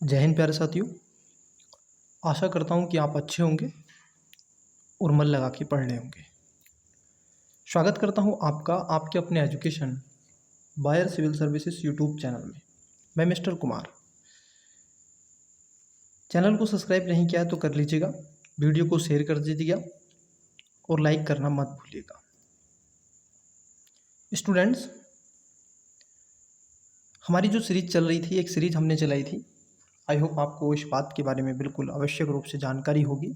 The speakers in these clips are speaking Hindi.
जय हिंद प्यारे साथियों। आशा करता हूँ कि आप अच्छे होंगे और मन लगा के पढ़ रहे होंगे। स्वागत करता हूँ आपका आपके अपने एजुकेशन बायर सिविल सर्विसेज यूट्यूब चैनल में। मैं मिस्टर कुमार। चैनल को सब्सक्राइब नहीं किया है तो कर लीजिएगा, वीडियो को शेयर कर दीजिएगा और लाइक करना मत भूलिएगा। स्टूडेंट्स, हमारी जो सीरीज चल रही थी, एक सीरीज हमने चलाई थी। आई होप आपको इस बात के बारे में बिल्कुल आवश्यक रूप से जानकारी होगी।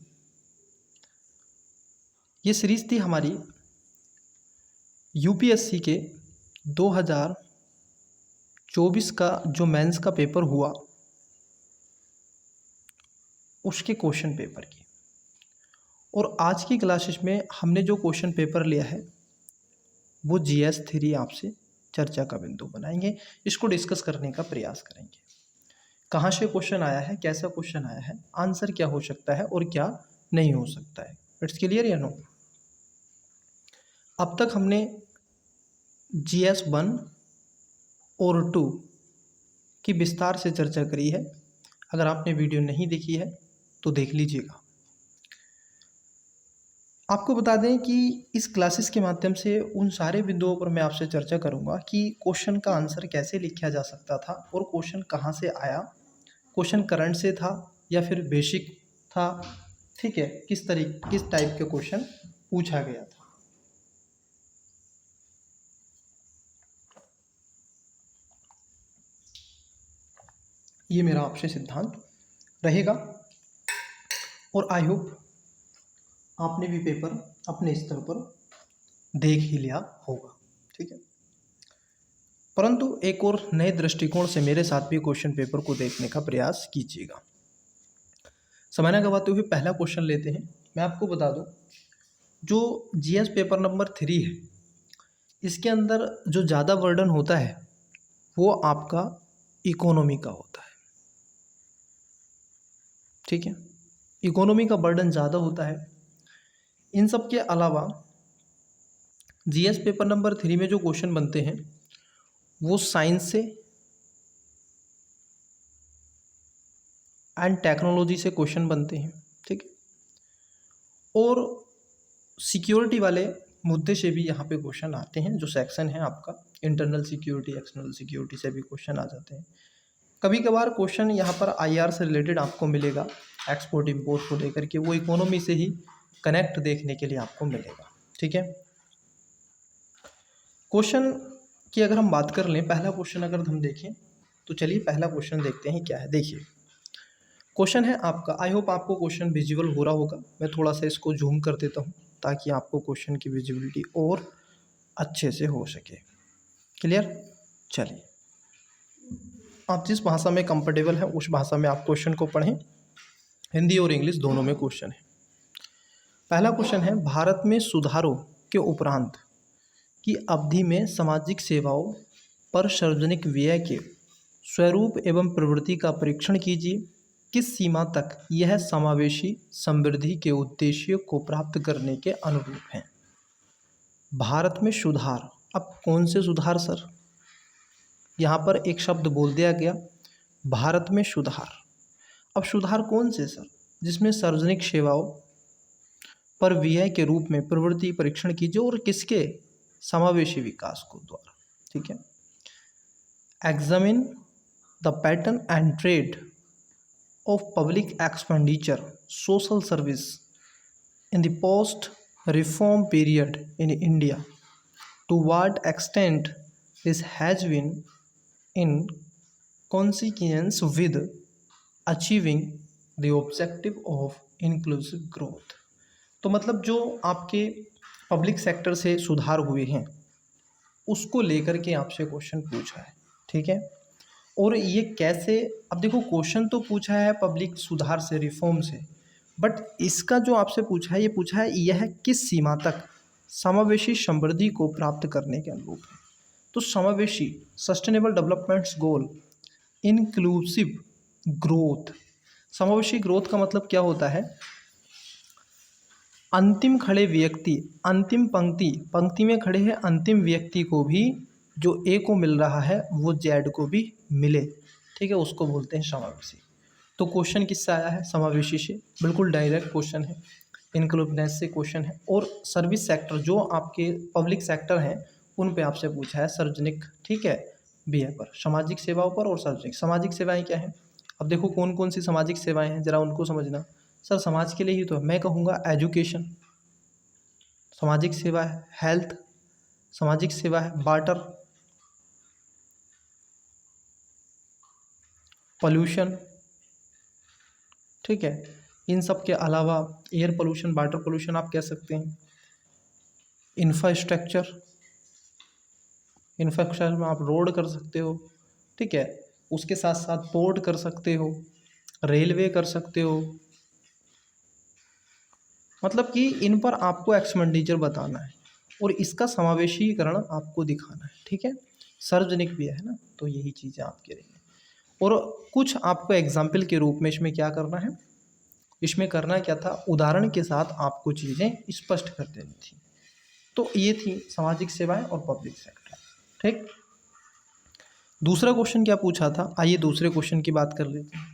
ये सीरीज थी हमारी यूपीएससी के 2024 का जो मेंस का पेपर हुआ उसके क्वेश्चन पेपर की। और आज की क्लासेस में हमने जो क्वेश्चन पेपर लिया है वो जीएस 3 आपसे चर्चा का बिंदु बनाएंगे। इसको डिस्कस करने का प्रयास करेंगे। कहाँ से क्वेश्चन आया है, कैसा क्वेश्चन आया है, आंसर क्या हो सकता है और क्या नहीं हो सकता है। इट्स क्लियर या नो? अब तक हमने जीएस 1 और 2 की विस्तार से चर्चा करी है। अगर आपने वीडियो नहीं देखी है तो देख लीजिएगा। आपको बता दें कि इस क्लासेस के माध्यम से उन सारे बिंदुओं पर मैं आपसे चर्चा करूंगा कि क्वेश्चन का आंसर कैसे लिखा जा सकता था और क्वेश्चन कहाँ से आया, क्वेश्चन करंट से था या फिर बेसिक था, ठीक है, किस टाइप के क्वेश्चन पूछा गया था। ये मेरा आपसे सिद्धांत रहेगा और आई होप आपने भी पेपर अपने स्तर पर देख ही लिया होगा, ठीक है। परंतु एक और नए दृष्टिकोण से मेरे साथ भी क्वेश्चन पेपर को देखने का प्रयास कीजिएगा। समय न गवाते हुए पहला क्वेश्चन लेते हैं। मैं आपको बता दूं, जो जीएस पेपर नंबर 3 है इसके अंदर जो ज़्यादा वर्डन होता है वो आपका इकोनॉमी का होता है, ठीक है। इकोनॉमी का बर्डन ज़्यादा होता है। इन सब के अलावा जीएस पेपर नंबर 3 में जो क्वेश्चन बनते हैं वो साइंस से एंड टेक्नोलॉजी से क्वेश्चन बनते हैं, ठीक है। और सिक्योरिटी वाले मुद्दे से भी यहाँ पे क्वेश्चन आते हैं। जो सेक्शन है आपका इंटरनल सिक्योरिटी, एक्सटर्नल सिक्योरिटी से भी क्वेश्चन आ जाते हैं। कभी कभार क्वेश्चन यहाँ पर आईआर से रिलेटेड आपको मिलेगा, एक्सपोर्ट इंपोर्ट को लेकर के, वो इकोनॉमी से ही कनेक्ट देखने के लिए आपको मिलेगा, ठीक है। क्वेश्चन की अगर हम बात कर लें, पहला क्वेश्चन अगर हम देखें तो चलिए पहला क्वेश्चन देखते हैं क्या है। देखिए क्वेश्चन है आपका, आई होप आपको क्वेश्चन विजिबल हो रहा होगा। मैं थोड़ा सा इसको जूम कर देता हूँ ताकि आपको क्वेश्चन की विजिबिलिटी और अच्छे से हो सके। क्लियर? चलिए, आप जिस भाषा में कंफर्टेबल है उस भाषा में आप क्वेश्चन को पढ़ें। हिंदी और इंग्लिश दोनों में क्वेश्चन है। पहला क्वेश्चन है, भारत में सुधारों के उपरांत की अवधि में सामाजिक सेवाओं पर सार्वजनिक व्यय के स्वरूप एवं प्रवृत्ति का परीक्षण कीजिए। किस सीमा तक यह समावेशी समृद्धि के उद्देश्य को प्राप्त करने के अनुरूप है। भारत में सुधार, अब कौन से सुधार सर? यहाँ पर एक शब्द बोल दिया गया, भारत में सुधार। अब सुधार कौन से सर? जिसमें सार्वजनिक सेवाओं पर व्यय के रूप में प्रवृत्ति परीक्षण कीजिए और किसके? समावेशी विकास को द्वारा, ठीक है। Examine the pattern and trade of public expenditure social service in the post reform period in India. To what extent this has been in consequence with achieving the objective of inclusive growth. तो मतलब जो आपके पब्लिक सेक्टर से सुधार हुए हैं उसको लेकर के आपसे क्वेश्चन पूछा है, ठीक है। और ये कैसे? अब देखो क्वेश्चन तो पूछा है पब्लिक सुधार से, रिफॉर्म से, बट इसका जो आपसे पूछा है, ये पूछा है यह किस सीमा तक समावेशी समृद्धि को प्राप्त करने के अनुरूप है। तो समावेशी, सस्टेनेबल डेवलपमेंट्स गोल, इंक्लूसिव ग्रोथ। समावेशी ग्रोथ का मतलब क्या होता है? अंतिम खड़े व्यक्ति, अंतिम पंक्ति में खड़े हैं अंतिम व्यक्ति को भी जो ए को मिल रहा है वो जेड को भी मिले, ठीक है, उसको बोलते हैं समावेशी। तो क्वेश्चन किससे आया है? समावेशी से। बिल्कुल डायरेक्ट क्वेश्चन है, इनक्लूसिवनेस से क्वेश्चन है। और सर्विस सेक्टर, जो आपके पब्लिक सेक्टर हैं उन पे आपसे पूछा है, सार्वजनिक, ठीक है, व्यय पर, सामाजिक सेवाओं पर और सार्वजनिक। सामाजिक सेवाएं क्या हैं? अब देखो कौन कौन सी सामाजिक सेवाएं हैं, जरा उनको समझना। सर समाज के लिए ही तो है। मैं कहूँगा एजुकेशन सामाजिक सेवा है, हेल्थ सामाजिक सेवा है, वाटर, पोल्यूशन, ठीक है। इन सब के अलावा एयर पोल्यूशन, वाटर पोल्यूशन आप कह सकते हैं। इंफ्रास्ट्रक्चर, इंफ्रास्ट्रक्चर में आप रोड कर सकते हो, ठीक है। उसके साथ साथ पोर्ट कर सकते हो, रेलवे कर सकते हो। मतलब कि इन पर आपको एक्सपेंडिचर बताना है और इसका समावेशीकरण आपको दिखाना है, ठीक है। सार्वजनिक भी है ना, तो यही चीज़ें आपके रही हैं। और कुछ आपको एग्जाम्पल के रूप में इसमें क्या करना है, इसमें करना क्या था, उदाहरण के साथ आपको चीज़ें स्पष्ट कर देनी थी। तो ये थी सामाजिक सेवाएं और पब्लिक सेक्टर, ठीक। दूसरा क्वेश्चन क्या पूछा था, आइए दूसरे क्वेश्चन की बात कर लेते हैं।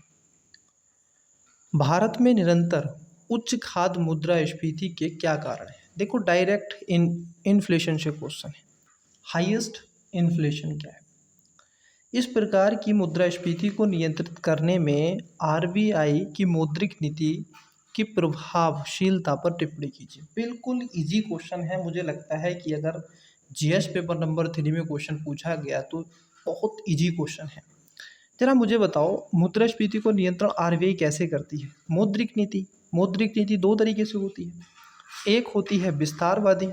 भारत में निरंतर उच्च खाद्य मुद्रास्फीति के क्या कारण है? देखो डायरेक्ट इन्फ्लेशन से क्वेश्चन है। हाईएस्ट इन्फ्लेशन क्या है? इस प्रकार की मुद्रास्फीति को नियंत्रित करने में आरबीआई की मौद्रिक नीति की प्रभावशीलता पर टिप्पणी कीजिए। बिल्कुल इजी क्वेश्चन है, मुझे लगता है कि अगर जीएस पेपर नंबर 3 में क्वेश्चन पूछा गया तो बहुत इजी क्वेश्चन है। जरा मुझे बताओ, मुद्रास्फीति को नियंत्रण आरबीआई कैसे करती है? मौद्रिक नीति। मौद्रिक नीति दो तरीके से होती है, एक होती है विस्तारवादी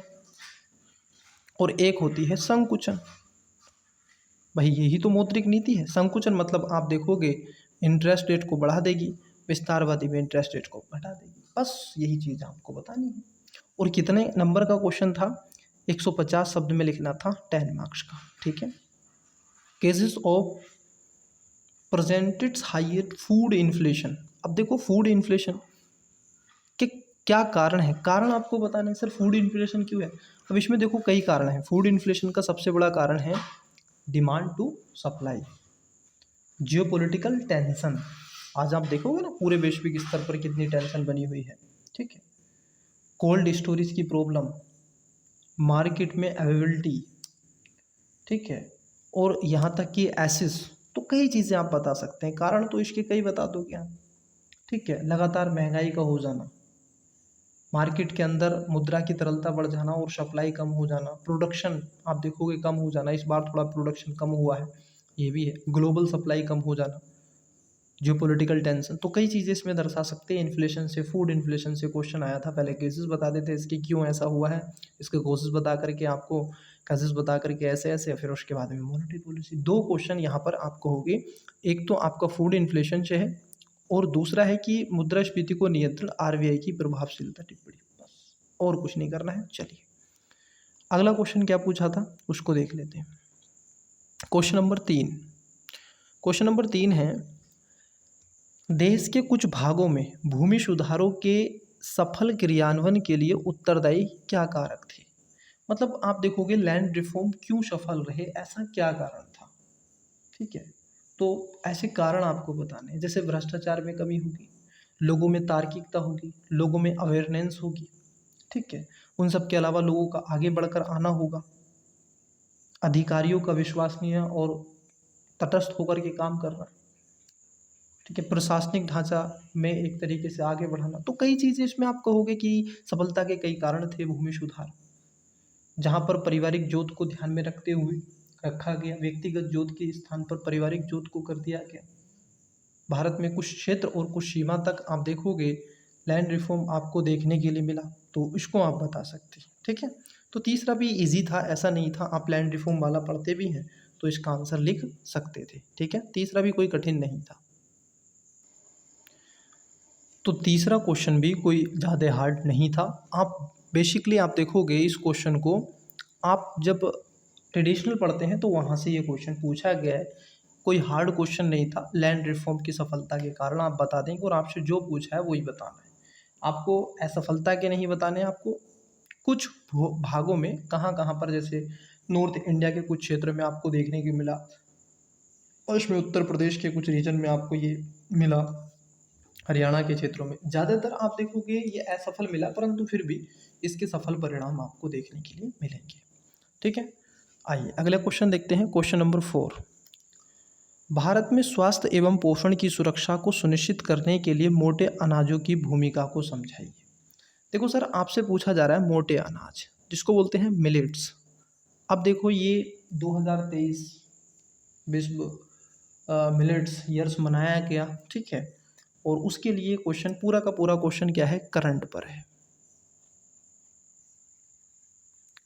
और एक होती है संकुचन। भाई यही तो मौद्रिक नीति है। संकुचन मतलब आप देखोगे इंटरेस्ट रेट को बढ़ा देगी, विस्तारवादी में इंटरेस्ट रेट को घटा देगी। बस यही चीज़ आपको बतानी है। और कितने नंबर का क्वेश्चन था? 150 शब्द में लिखना था, 10 मार्क्स का, ठीक है। Cases of presented higher food inflation. अब देखो फूड इन्फ्लेशन के क्या कारण है, कारण आपको बताना है। सर फूड इन्फ्लेशन क्यों है? अब इसमें देखो कई कारण हैं। फूड इन्फ्लेशन का सबसे बड़ा कारण है demand to supply, geopolitical tension. आज आप देखोगे ना पूरे वैश्विक स्तर पर कितनी टेंशन बनी हुई है, ठीक है। कोल्ड स्टोरेज की प्रॉब्लम, मार्केट में अवेलेबिलिटी, ठीक है। और यहाँ तक कि एसिस, तो कई चीज़ें आप बता सकते हैं। कारण तो इसके कई बता दोगे आप, ठीक है। लगातार महंगाई का हो जाना, मार्केट के अंदर मुद्रा की तरलता बढ़ जाना और सप्लाई कम हो जाना, प्रोडक्शन आप देखोगे कम हो जाना, इस बार थोड़ा प्रोडक्शन कम हुआ है, ये भी है। ग्लोबल सप्लाई कम हो जाना, जियोपॉलिटिकल टेंशन, तो कई चीज़ें इसमें दर्शा सकते हैं। इन्फ्लेशन से, फूड इन्फ्लेशन से क्वेश्चन आया था। पहले केसेस बता देते इसके क्यों ऐसा हुआ है, इसके कोसेस बता करके आपको, केसेस बता करके ऐसे ऐसे, फिर उसके बाद में मॉनेटरी पॉलिसी। दो क्वेश्चन यहाँ पर आपको होंगे, एक तो आपका फूड इन्फ्लेशन से है और दूसरा है कि मुद्रास्फीति को नियंत्रण आरबीआई की प्रभावशीलता टिप्पणी। बस और कुछ नहीं करना है। चलिए अगला क्वेश्चन क्या पूछा था उसको देख लेते हैं। क्वेश्चन नंबर 3, क्वेश्चन नंबर 3 है, देश के कुछ भागों में भूमि सुधारों के सफल क्रियान्वयन के लिए उत्तरदायी क्या कारक थे? मतलब आप देखोगे लैंड रिफॉर्म क्यों सफल रहे, ऐसा क्या कारण था, ठीक है। तो ऐसे कारण आपको बताने हैं, जैसे भ्रष्टाचार में कमी होगी, लोगों में तार्किकता होगी, लोगों में अवेयरनेस होगी, ठीक है। उन सब के अलावा लोगों का आगे बढ़कर आना होगा, अधिकारियों का विश्वसनीय और तटस्थ होकर के काम करना, ठीक है। प्रशासनिक ढांचा में एक तरीके से आगे बढ़ाना, तो कई चीज़ें इसमें आप कहोगे कि सफलता के कई कारण थे। भूमि सुधार, जहाँ पर पारिवारिक जोत को ध्यान में रखते हुए रखा गया, व्यक्तिगत जोत के स्थान पर पारिवारिक जोत को कर दिया गया। भारत में कुछ क्षेत्र और कुछ सीमा तक आप देखोगे लैंड रिफॉर्म आपको देखने के लिए मिला, तो इसको आप बता सकते हैं, ठीक है। तो तीसरा भी इजी था, ऐसा नहीं था, आप लैंड रिफॉर्म वाला पढ़ते भी हैं तो इसका आंसर लिख सकते थे, ठीक है। तीसरा भी कोई कठिन नहीं था। तो तीसरा क्वेश्चन भी कोई ज़्यादा हार्ड नहीं था। आप बेसिकली आप देखोगे इस क्वेश्चन को, आप जब ट्रेडिशनल पढ़ते हैं तो वहाँ से ये क्वेश्चन पूछा गया है। कोई हार्ड क्वेश्चन नहीं था। लैंड रिफॉर्म की सफलता के कारण आप बता देंगे और आपसे जो पूछा है वही बताना है। आपको असफलता के नहीं बताने हैं, आपको कुछ भागों में कहाँ कहाँ पर, जैसे नॉर्थ इंडिया के कुछ क्षेत्र में आपको देखने को मिला, और इसमें उत्तर प्रदेश के कुछ रीजन में आपको ये मिला, हरियाणा के क्षेत्रों में ज़्यादातर आप देखोगे ये असफल मिला, परंतु फिर भी इसके सफल परिणाम आपको देखने के लिए मिलेंगे। ठीक है, आइए अगला क्वेश्चन देखते हैं। क्वेश्चन नंबर 4, भारत में स्वास्थ्य एवं पोषण की सुरक्षा को सुनिश्चित करने के लिए मोटे अनाजों की भूमिका को समझाइए। देखो सर, आपसे पूछा जा रहा है मोटे अनाज, जिसको बोलते हैं मिलेट्स। अब देखो ये 2023 विश्व मिलेट्स ईयर्स मनाया गया, ठीक है। और उसके लिए क्वेश्चन पूरा का पूरा क्वेश्चन क्या है, करंट पर है,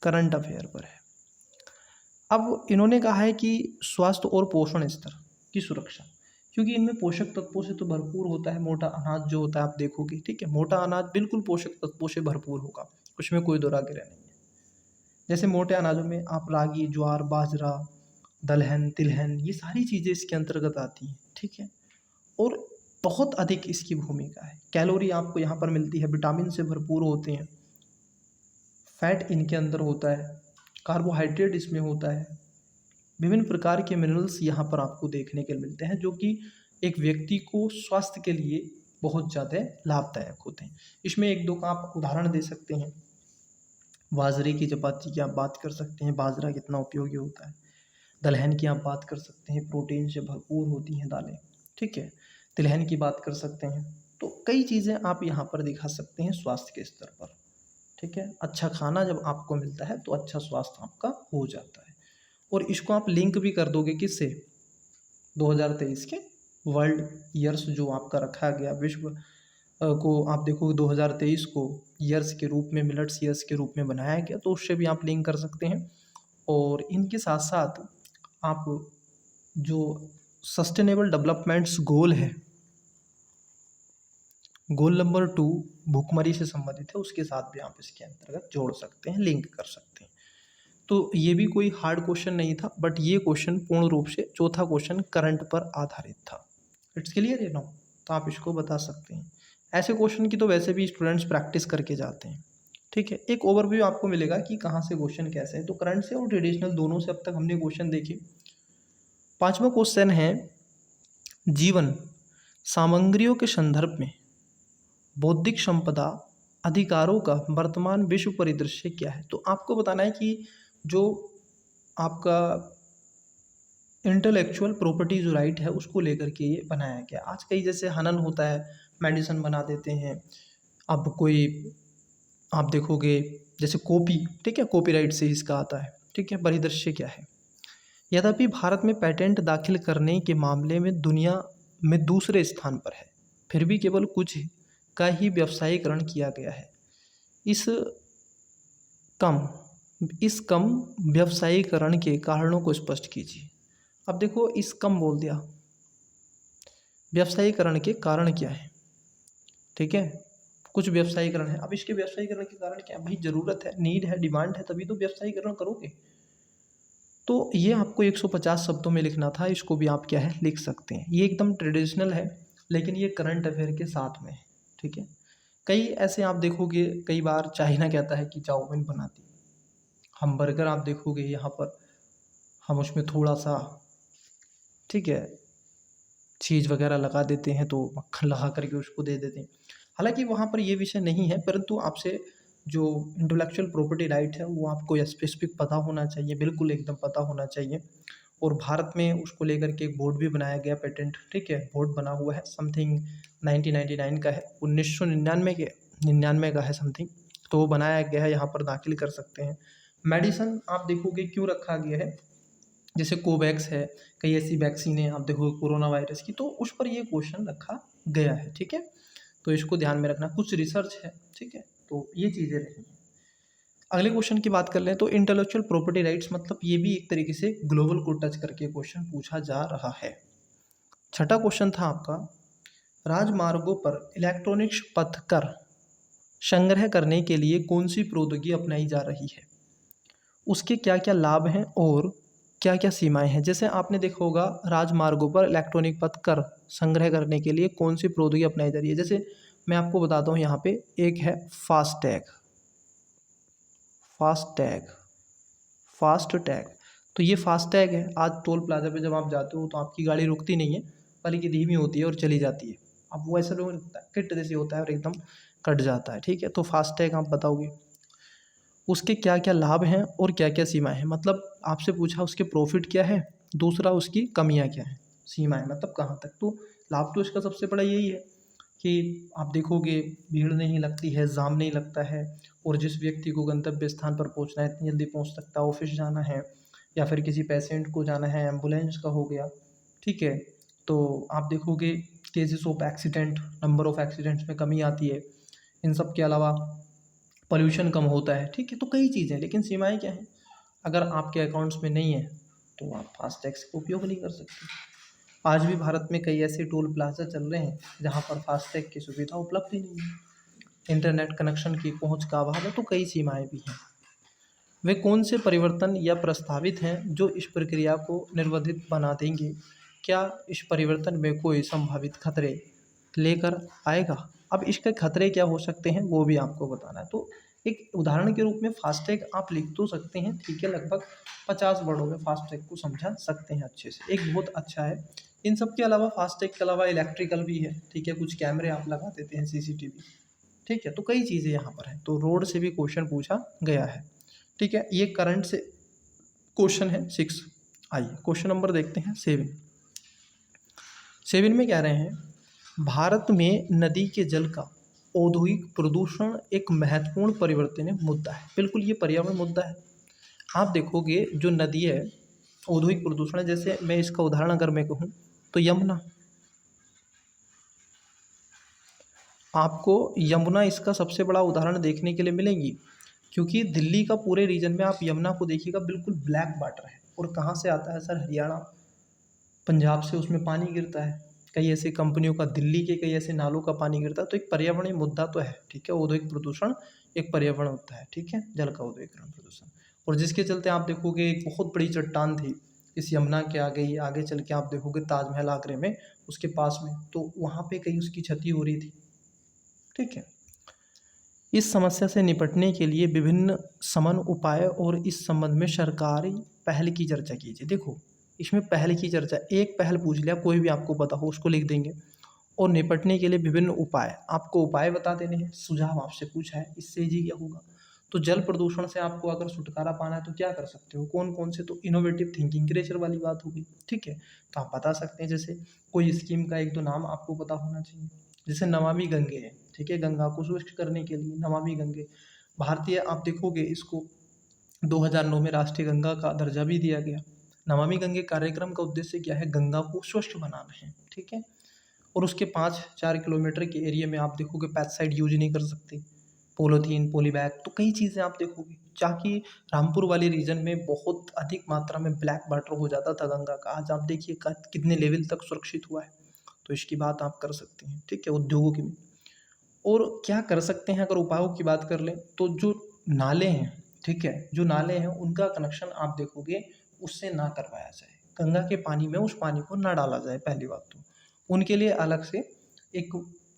करंट अफेयर पर है। अब इन्होंने कहा है कि स्वास्थ्य और पोषण स्तर की सुरक्षा, क्योंकि इनमें पोषक तत्वों से तो भरपूर होता है मोटा अनाज जो होता है, आप देखोगे, ठीक है। मोटा अनाज बिल्कुल पोषक तत्वों से भरपूर होगा, उसमें कोई दो राय नहीं है। जैसे मोटे अनाजों में आप रागी, ज्वार, बाजरा, दलहन, तिलहन, ये सारी चीज़ें इसके अंतर्गत आती हैं, ठीक है। और बहुत अधिक इसकी भूमिका है। कैलोरी आपको यहाँ पर मिलती है, विटामिन से भरपूर होते हैं, फैट इनके अंदर होता है, कार्बोहाइड्रेट इसमें होता है, विभिन्न प्रकार के मिनरल्स यहाँ पर आपको देखने के मिलते हैं, जो कि एक व्यक्ति को स्वास्थ्य के लिए बहुत ज़्यादा लाभदायक होते हैं। इसमें एक दो का आप उदाहरण दे सकते हैं। बाजरे की चपाती की आप बात कर सकते हैं, बाजरा कितना उपयोगी होता है। दलहन की आप बात कर सकते हैं, प्रोटीन से भरपूर होती हैं दालें, ठीक है। तिलहन की बात कर सकते हैं। तो कई चीज़ें आप यहाँ पर दिखा सकते हैं स्वास्थ्य के स्तर पर, ठीक है। अच्छा खाना जब आपको मिलता है तो अच्छा स्वास्थ्य आपका हो जाता है। और इसको आप लिंक भी कर दोगे किससे, 2023 के वर्ल्ड ईयर्स जो आपका रखा गया विश्व को, आप देखो 2023 को ईयर्स के रूप में, मिलट्स ईयर्स के रूप में बनाया गया, तो उससे भी आप लिंक कर सकते हैं। और इनके साथ साथ आप जो सस्टेनेबल डेवलपमेंट्स गोल है, गोल नंबर 2 भूखमरी से संबंधित है, उसके साथ भी आप इसके अंतर्गत जोड़ सकते हैं, लिंक कर सकते हैं। तो ये भी कोई हार्ड क्वेश्चन नहीं था, बट ये क्वेश्चन पूर्ण रूप से चौथा क्वेश्चन करंट पर आधारित था। इट्स क्लियर है ना, तो आप इसको बता सकते हैं। ऐसे क्वेश्चन की तो वैसे भी स्टूडेंट्स प्रैक्टिस करके जाते हैं, ठीक है। एक ओवरव्यू आपको मिलेगा कि कहाँ से क्वेश्चन कैसे है। तो करंट से और ट्रेडिशनल दोनों से अब तक हमने क्वेश्चन देखे। पांचवा क्वेश्चन है, जीवन सामग्रियों के संदर्भ में बौद्धिक संपदा अधिकारों का वर्तमान विश्व परिदृश्य क्या है। तो आपको बताना है कि जो आपका इंटेलेक्चुअल प्रॉपर्टी जो राइट है उसको लेकर के ये बनाया गया। आज कई जैसे हनन होता है, मेडिसिन बना देते हैं। अब कोई आप देखोगे जैसे कॉपी, ठीक है, कॉपीराइट से इसका आता है, ठीक है। परिदृश्य क्या है, यद्यपि भारत में पेटेंट दाखिल करने के मामले में दुनिया में दूसरे स्थान पर है, फिर भी केवल कुछ का ही व्यवसायीकरण किया गया है। इस कम इस कम व्यवसायीकरण के कारणों को स्पष्ट कीजिए। अब देखो, इस कम बोल दिया, व्यवसायीकरण के कारण क्या है, ठीक है। कुछ व्यवसायीकरण है, अब इसके व्यवसायीकरण के कारण क्या है भाई, ज़रूरत है, नीड है, डिमांड है, तभी तो व्यवसायीकरण करोगे। तो ये आपको 150 शब्दों में लिखना था, इसको भी आप क्या है लिख सकते हैं। ये एकदम ट्रेडिशनल है, लेकिन ये करंट अफेयर के साथ में है, ठीक है। कई ऐसे आप देखोगे, कई बार चाइना कहता है कि चाउमीन बनाती, हम बर्गर आप देखोगे यहाँ पर हम उसमें थोड़ा सा, ठीक है, चीज़ वगैरह लगा देते हैं, तो मक्खन लगा करके उसको दे देते हैं। हालांकि वहाँ पर ये विषय नहीं है, परंतु आपसे जो इंटेलेक्चुअल प्रॉपर्टी राइट है वो आपको स्पेसिफिक पता होना चाहिए, बिल्कुल एकदम पता होना चाहिए। और भारत में उसको लेकर के एक बोर्ड भी बनाया गया, पेटेंट, ठीक है, बोर्ड बना हुआ है, समथिंग 1999 का है, 1999 के 99 का है समथिंग। तो वो बनाया गया है, यहाँ पर दाखिल कर सकते हैं। मेडिसन आप देखोगे क्यों रखा गया है, जैसे कोवैक्स है, कई ऐसी वैक्सीन है आप देखो कोरोना वायरस की, तो उस पर ये क्वेश्चन रखा गया है, ठीक है। तो इसको ध्यान में रखना, कुछ रिसर्च है, ठीक है। तो ये चीज़ें रही हैं। अगले क्वेश्चन की बात कर लें तो इंटेलेक्चुअल प्रॉपर्टी राइट्स, मतलब ये भी एक तरीके से ग्लोबल को टच करके क्वेश्चन पूछा जा रहा है। छठा क्वेश्चन था आपका, राजमार्गों पर इलेक्ट्रॉनिक्स पथ कर संग्रह करने के लिए कौन सी प्रौद्योगिकी अपनाई जा रही है, उसके क्या क्या लाभ हैं और क्या क्या सीमाएं हैं। जैसे आपने देखा होगा, राजमार्गों पर इलेक्ट्रॉनिक पथ कर संग्रह करने के लिए कौन सी प्रौद्योगिकी अपनाई जा रही है। जैसे मैं आपको बताता हूँ, यहाँ पे एक है फास्टैग, फास्टैग, फास्टैग। तो ये फास्टैग है, आज टोल प्लाजा पे जब आप जाते हो तो आपकी गाड़ी रुकती नहीं है, बल्कि धीमी होती है और चली जाती है। अब वो ऐसा लोगों लगता है किट जैसे होता है और एकदम कट जाता है, ठीक है। तो फास्टैग आप बताओगे उसके क्या क्या लाभ हैं और क्या क्या सीमाएं हैं, मतलब आपसे पूछा उसके प्रॉफिट क्या है, दूसरा उसकी कमियां क्या हैं, सीमाएं मतलब कहाँ तक। तो लाभ तो इसका सबसे बड़ा यही है कि आप देखोगे भीड़ नहीं लगती है, जाम नहीं लगता है, और जिस व्यक्ति को गंतव्य स्थान पर पहुंचना है इतनी जल्दी पहुंच सकता है, ऑफिस जाना है या फिर किसी पेशेंट को जाना है, एम्बुलेंस का हो गया, ठीक है। तो आप देखोगे cases of accident, number of accidents में कमी आती है, इन सब के अलावा पॉल्यूशन कम होता है, ठीक है। तो कई चीज़ें, लेकिन सीमाएं क्या हैं, अगर आपके अकाउंट्स में नहीं है तो आप फास्टैग का उपयोग नहीं कर सकते। आज भी भारत में कई ऐसे टोल प्लाजा चल रहे हैं जहाँ पर फास्टैग की सुविधा उपलब्ध ही नहीं है, इंटरनेट कनेक्शन की पहुँच का अभाव है, तो कई सीमाएं भी हैं। वे कौन से परिवर्तन या प्रस्तावित हैं जो इस प्रक्रिया को निर्बाधित बना देंगे? क्या इस परिवर्तन में कोई संभावित खतरे लेकर आएगा? अब इसके खतरे क्या हो सकते हैं वो भी आपको बताना है। तो एक उदाहरण के रूप में फास्टैग आप लिख तो सकते हैं, ठीक है, लगभग 50 वर्डों में फास्टैग को समझा सकते हैं अच्छे से, एक बहुत अच्छा है। इन सब के अलावा फास्टैग के अलावा इलेक्ट्रिकल भी है, ठीक है, कुछ कैमरे आप लगा देते हैं, सीसीटीवी, ठीक है। तो कई चीज़ें यहाँ पर हैं, तो रोड से भी क्वेश्चन पूछा गया है, ठीक है। ये करंट से क्वेश्चन है 6। आइए क्वेश्चन नंबर देखते हैं 7। 7 में कह रहे हैं भारत में नदी के जल का औद्योगिक प्रदूषण एक महत्वपूर्ण परिवर्तनीय मुद्दा है। बिल्कुल ये पर्यावरण मुद्दा है। आप देखोगे जो नदी है औद्योगिक प्रदूषण है, जैसे मैं इसका उदाहरण अगर मैं कहूँ तो यमुना, आपको यमुना इसका सबसे बड़ा उदाहरण देखने के लिए मिलेंगी, क्योंकि दिल्ली का पूरे रीजन में आप यमुना को देखिएगा बिल्कुल ब्लैक वाटर है। और कहाँ से आता है सर? हरियाणा, पंजाब से उसमें पानी गिरता है, कई ऐसी कंपनियों का, दिल्ली के कई ऐसे नालों का पानी गिरता है। तो एक पर्यावरणीय मुद्दा तो है, ठीक है, औद्योगिक प्रदूषण एक पर्यावरण मुद्दा है, ठीक है, जल का औद्योगिकरण प्रदूषण। और जिसके चलते आप देखोगे एक बहुत बड़ी चट्टान थी इस यमुना के आगे ही, आगे चल के आप देखोगे ताजमहल आगरे में उसके पास में, तो वहाँ पे कहीं उसकी क्षति हो रही थी, ठीक है। इस समस्या से निपटने के लिए विभिन्न समन उपाय और इस संबंध में सरकारी पहल की चर्चा कीजिए। देखो इसमें पहल की चर्चा, एक पहल पूछ लिया, कोई भी आपको पता हो उसको लिख देंगे। और निपटने के लिए विभिन्न उपाय, आपको उपाय बता देने हैं, सुझाव आपसे पूछा है, इससे जी क्या होगा। तो जल प्रदूषण से आपको अगर छुटकारा पाना है तो क्या कर सकते हो, कौन कौन से, तो इनोवेटिव थिंकिंग क्रेचर वाली बात होगी, ठीक है। तो आप बता सकते हैं, जैसे कोई स्कीम का एक दो नाम आपको पता होना चाहिए, जैसे नमामि गंगे है, ठीक है, गंगा को स्वच्छ करने के लिए नमामि गंगे, भारतीय आप देखोगे इसको 2009 में राष्ट्रीय गंगा का दर्जा भी दिया गया। नमामि गंगे कार्यक्रम का उद्देश्य क्या है? गंगा को स्वच्छ बनाना है, ठीक है। और उसके 5-4 किलोमीटर के एरिया में आप देखोगे पेस्टिसाइड यूज नहीं कर सकते, पॉलीथीन, पॉलीबैग, तो कई चीज़ें आप देखोगे। जाकि रामपुर वाले रीजन में बहुत अधिक मात्रा में ब्लैक वाटर हो जाता था गंगा का, आज आप देखिए कितने लेवल तक सुरक्षित हुआ है। तो इसकी बात आप कर सकते हैं, ठीक है, उद्योगों की भी। और क्या कर सकते हैं अगर उपायों की बात कर लें तो जो नाले हैं, ठीक है, जो नाले हैं उनका कनेक्शन आप देखोगे उससे ना करवाया जाए, गंगा के पानी में उस पानी को ना डाला जाए, पहली बात तो उनके लिए अलग से एक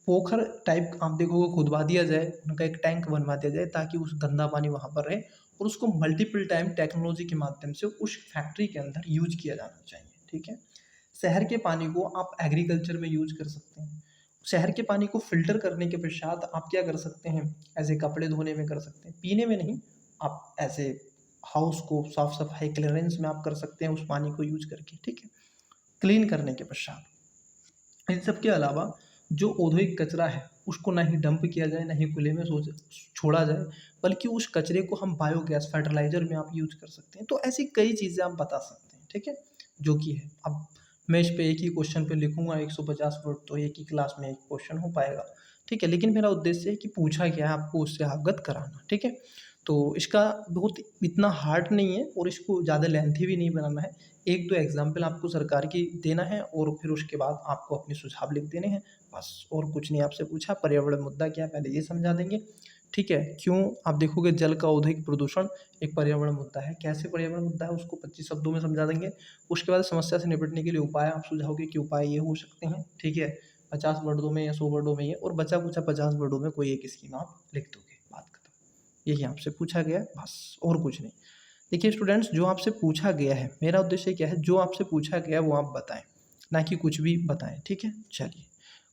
पोखर टाइप आप देखोगे खुदवा दिया जाए, उनका एक टैंक बनवा दिया जाए ताकि उस गंदा पानी वहाँ पर रहे, और उसको मल्टीपल टाइम टेक्नोलॉजी के माध्यम से उस फैक्ट्री के अंदर यूज किया जाना चाहिए, ठीक है। शहर के पानी को आप एग्रीकल्चर में यूज कर सकते हैं। शहर के पानी को फ़िल्टर करने के पश्चात आप क्या कर सकते हैं, ऐसे कपड़े धोने में कर सकते हैं, पीने में नहीं, आप ऐसे हाउस को साफ सफाई क्लियरेंस में आप कर सकते हैं उस पानी को यूज करके, ठीक है, क्लीन करने के पश्चात। इन सब के अलावा जो औद्योगिक कचरा है उसको ना ही डंप किया जाए, ना ही खुले में छोड़ा जाए, बल्कि उस कचरे को हम बायोगैस फर्टिलाइजर में आप यूज कर सकते हैं। तो ऐसी कई चीज़ें आप बता सकते हैं, ठीक है, जो कि है। अब मैं इस पे एक ही क्वेश्चन पे लिखूंगा 150 वर्ड, तो एक ही क्लास में एक क्वेश्चन हो पाएगा, ठीक है, लेकिन मेरा उद्देश्य है कि पूछा गया है आपको उससे अवगत कराना, ठीक है। तो इसका बहुत इतना हार्ड नहीं है और इसको ज़्यादा लेंथी भी नहीं बनाना है, एक दो एग्जाम्पल आपको सरकार की देना है और फिर उसके बाद आपको अपने सुझाव लिख देने हैं, बस, और कुछ नहीं आपसे पूछा। पर्यावरण मुद्दा क्या है पहले ये समझा देंगे, ठीक है, क्यों आप देखोगे जल का औद्योगिक प्रदूषण एक पर्यावरण मुद्दा है, कैसे पर्यावरण मुद्दा है उसको 25 शब्दों में समझा देंगे। उसके बाद समस्या से निपटने के लिए उपाय आप सुझाओगे कि उपाय ये हो सकते हैं, ठीक है, 50 वर्डों में या 100 वर्डों में ये, और बचा कुचा 50 वर्डों में कोई एक स्कीम आप लिख दोगे, बात खत्म। यही आपसे पूछा गया है, बस, और कुछ नहीं। देखिए स्टूडेंट्स, जो आपसे पूछा गया है, मेरा उद्देश्य क्या है, जो आपसे पूछा गया है वो आप बताएं, ना कि कुछ भी बताएं, ठीक है। चलिए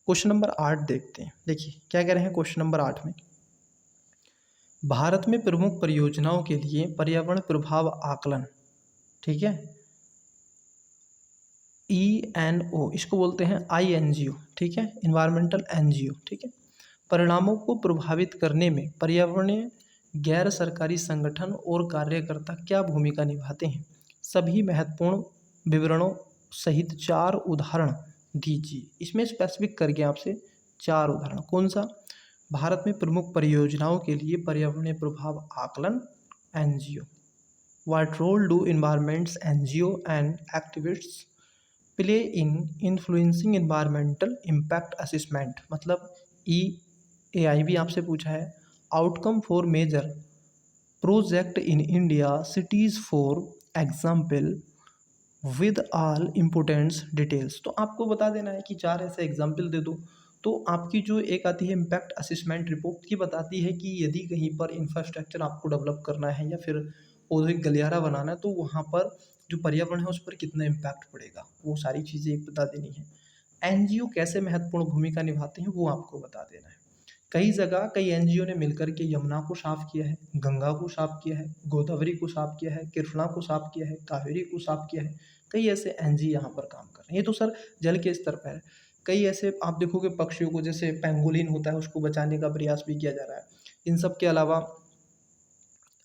क्वेश्चन नंबर 8 देखते हैं। देखिए क्या कह रहे हैं क्वेश्चन नंबर 8 में, भारत में प्रमुख परियोजनाओं के लिए पर्यावरण प्रभाव आकलन, ठीक है, ENO इसको बोलते हैं INGO, ठीक है, इन्वायरमेंटल NGO, ठीक है, परिणामों को प्रभावित करने में पर्यावरणीय गैर सरकारी संगठन और कार्यकर्ता क्या भूमिका निभाते हैं? सभी महत्वपूर्ण विवरणों सहित 4 उदाहरण दीजिए। इसमें स्पेसिफिक करके आपसे 4 उदाहरण, कौन सा? भारत में प्रमुख परियोजनाओं के लिए पर्यावरणीय प्रभाव आकलन NGO। What role do environments NGO and activists play in influencing environmental impact assessment? मतलब EAI भी आपसे पूछा है। Outcome for major project in India cities for example with all importants details. तो आपको बता देना है कि 4 ऐसे एग्जाम्पल दे दो। तो आपकी जो एक आती है इम्पैक्ट असेसमेंट रिपोर्ट, की बताती है कि यदि कहीं पर इंफ्रास्ट्रक्चर आपको डेवलप करना है या फिर औद्योगिक गलियारा बनाना है तो वहाँ पर जो पर्यावरण है उस पर कितना इम्पैक्ट पड़ेगा, वो सारी चीज़ें एक बता देनी है। NGO कैसे महत्वपूर्ण भूमिका निभाते हैं वो आपको बता देना है। कई जगह कई NGO ने मिलकर के यमुना को साफ किया है, गंगा को साफ किया है, गोदावरी को साफ किया है, कृष्णा को साफ किया है, कावेरी को साफ किया है। कई ऐसे NGO यहाँ पर काम कर रहे हैं। ये तो सर जल के स्तर पर है। कई ऐसे आप देखोगे पक्षियों को, जैसे पेंगोलिन होता है, उसको बचाने का प्रयास भी किया जा रहा है। इन सब के अलावा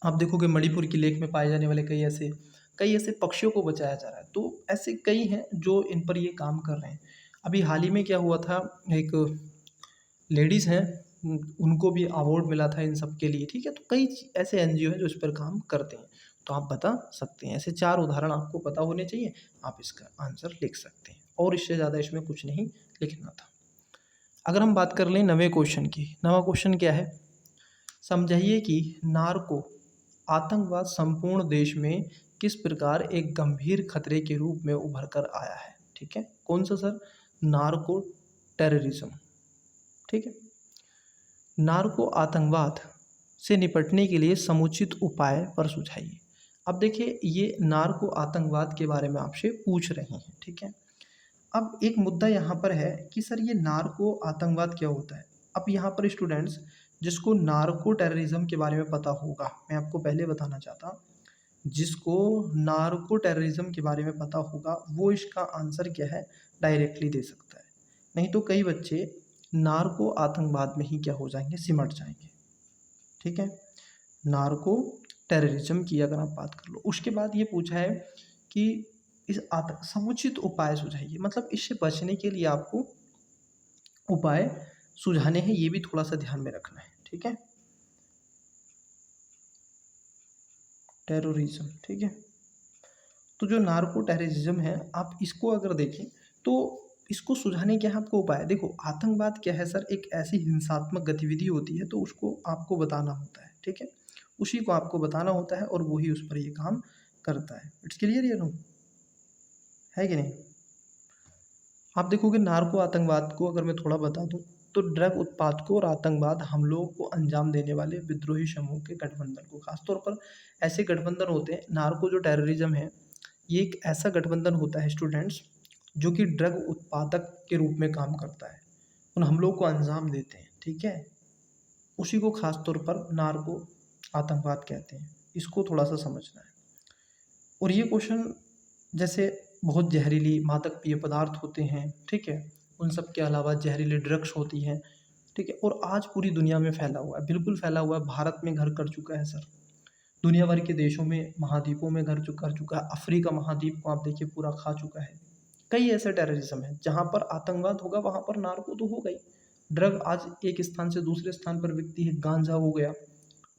आप देखोगे मणिपुर की लेक में पाए जाने वाले कई ऐसे पक्षियों को बचाया जा रहा है। तो ऐसे कई हैं जो इन पर ये काम कर रहे हैं। अभी हाल ही में क्या हुआ था, एक लेडीज़ हैं, उनको भी अवार्ड मिला था इन सब के लिए, ठीक है। तो कई ऐसे NGO हैं जो इस पर काम करते हैं, तो आप बता सकते हैं। ऐसे 4 उदाहरण आपको पता होने चाहिए, आप इसका आंसर लिख सकते हैं और इससे ज़्यादा इसमें कुछ नहीं लिखना था। अगर हम बात कर लें 9वें क्वेश्चन की, 9वां क्वेश्चन क्या है? समझाइए कि नार्को आतंकवाद संपूर्ण देश में किस प्रकार एक गंभीर खतरे के रूप में उभर कर आया है, ठीक है। कौन सा सर? नार्को टेररिज्म, ठीक है। नार्को आतंकवाद से निपटने के लिए समुचित उपाय पर सुझाइए। अब देखिए ये नार्को आतंकवाद के बारे में आपसे पूछ रहे हैं, ठीक है। अब एक मुद्दा यहाँ पर है कि सर ये नार्को आतंकवाद क्या होता है। अब यहाँ पर स्टूडेंट्स जिसको नार्को टेररिज्म के बारे में पता होगा, मैं आपको पहले बताना चाहता हूँ, जिसको नार्को टेररिज्म के बारे में पता होगा वो इसका आंसर क्या है डायरेक्टली दे सकता है। नहीं तो कई बच्चे नार्को आतंकवाद में ही क्या हो जाएंगे, सिमट जाएंगे, ठीक है। नार्को टेररिज्म की अगर आप बात कर लो, उसके बाद ये पूछा है कि इस समुचित उपाय सुझाइए, मतलब इससे बचने के लिए आपको उपाय सुझाने हैं, ये भी थोड़ा सा ध्यान में रखना है, ठीक है। टेररिज्म, ठीक है। तो जो नार्को टेररिज्म है, आप इसको अगर देखें तो इसको सुझाने क्या है आपको उपाय। देखो आतंकवाद क्या है सर, एक ऐसी हिंसात्मक गतिविधि होती है, तो उसको आपको बताना होता है, ठीक है। उसी को आपको बताना होता है और वही उस पर ये काम करता है। इट्स क्लियर ये नो है कि नहीं? आप देखोगे नार्को आतंकवाद को अगर मैं थोड़ा बता दूं तो ड्रग उत्पादकों और आतंकवाद हमलों को अंजाम देने वाले विद्रोही समूह के गठबंधन को, खासतौर पर ऐसे गठबंधन होते हैं। नार्को जो टेररिज्म है ये एक ऐसा गठबंधन होता है स्टूडेंट्स जो कि ड्रग उत्पादक के रूप में काम करता है, उन हमलों को अंजाम देते हैं, ठीक है। उसी को खासतौर पर नार्को आतंकवाद कहते हैं, इसको थोड़ा सा समझना है। और ये क्वेश्चन जैसे बहुत जहरीली मादक पेय पदार्थ होते हैं, ठीक है, उन सब के अलावा जहरीली ड्रग्स होती हैं, ठीक है। और आज पूरी दुनिया में फैला हुआ है, बिल्कुल फैला हुआ है, भारत में घर कर चुका है सर, दुनिया भर के देशों में, महाद्वीपों में घर कर चुका है। अफ्रीका महाद्वीप को आप देखिए पूरा खा चुका है। कई ऐसे टेररिज्म है जहाँ पर आतंकवाद होगा वहाँ पर नार्को तो होगा ही। ड्रग आज एक स्थान से दूसरे स्थान पर बिकती है, गांजा हो गया,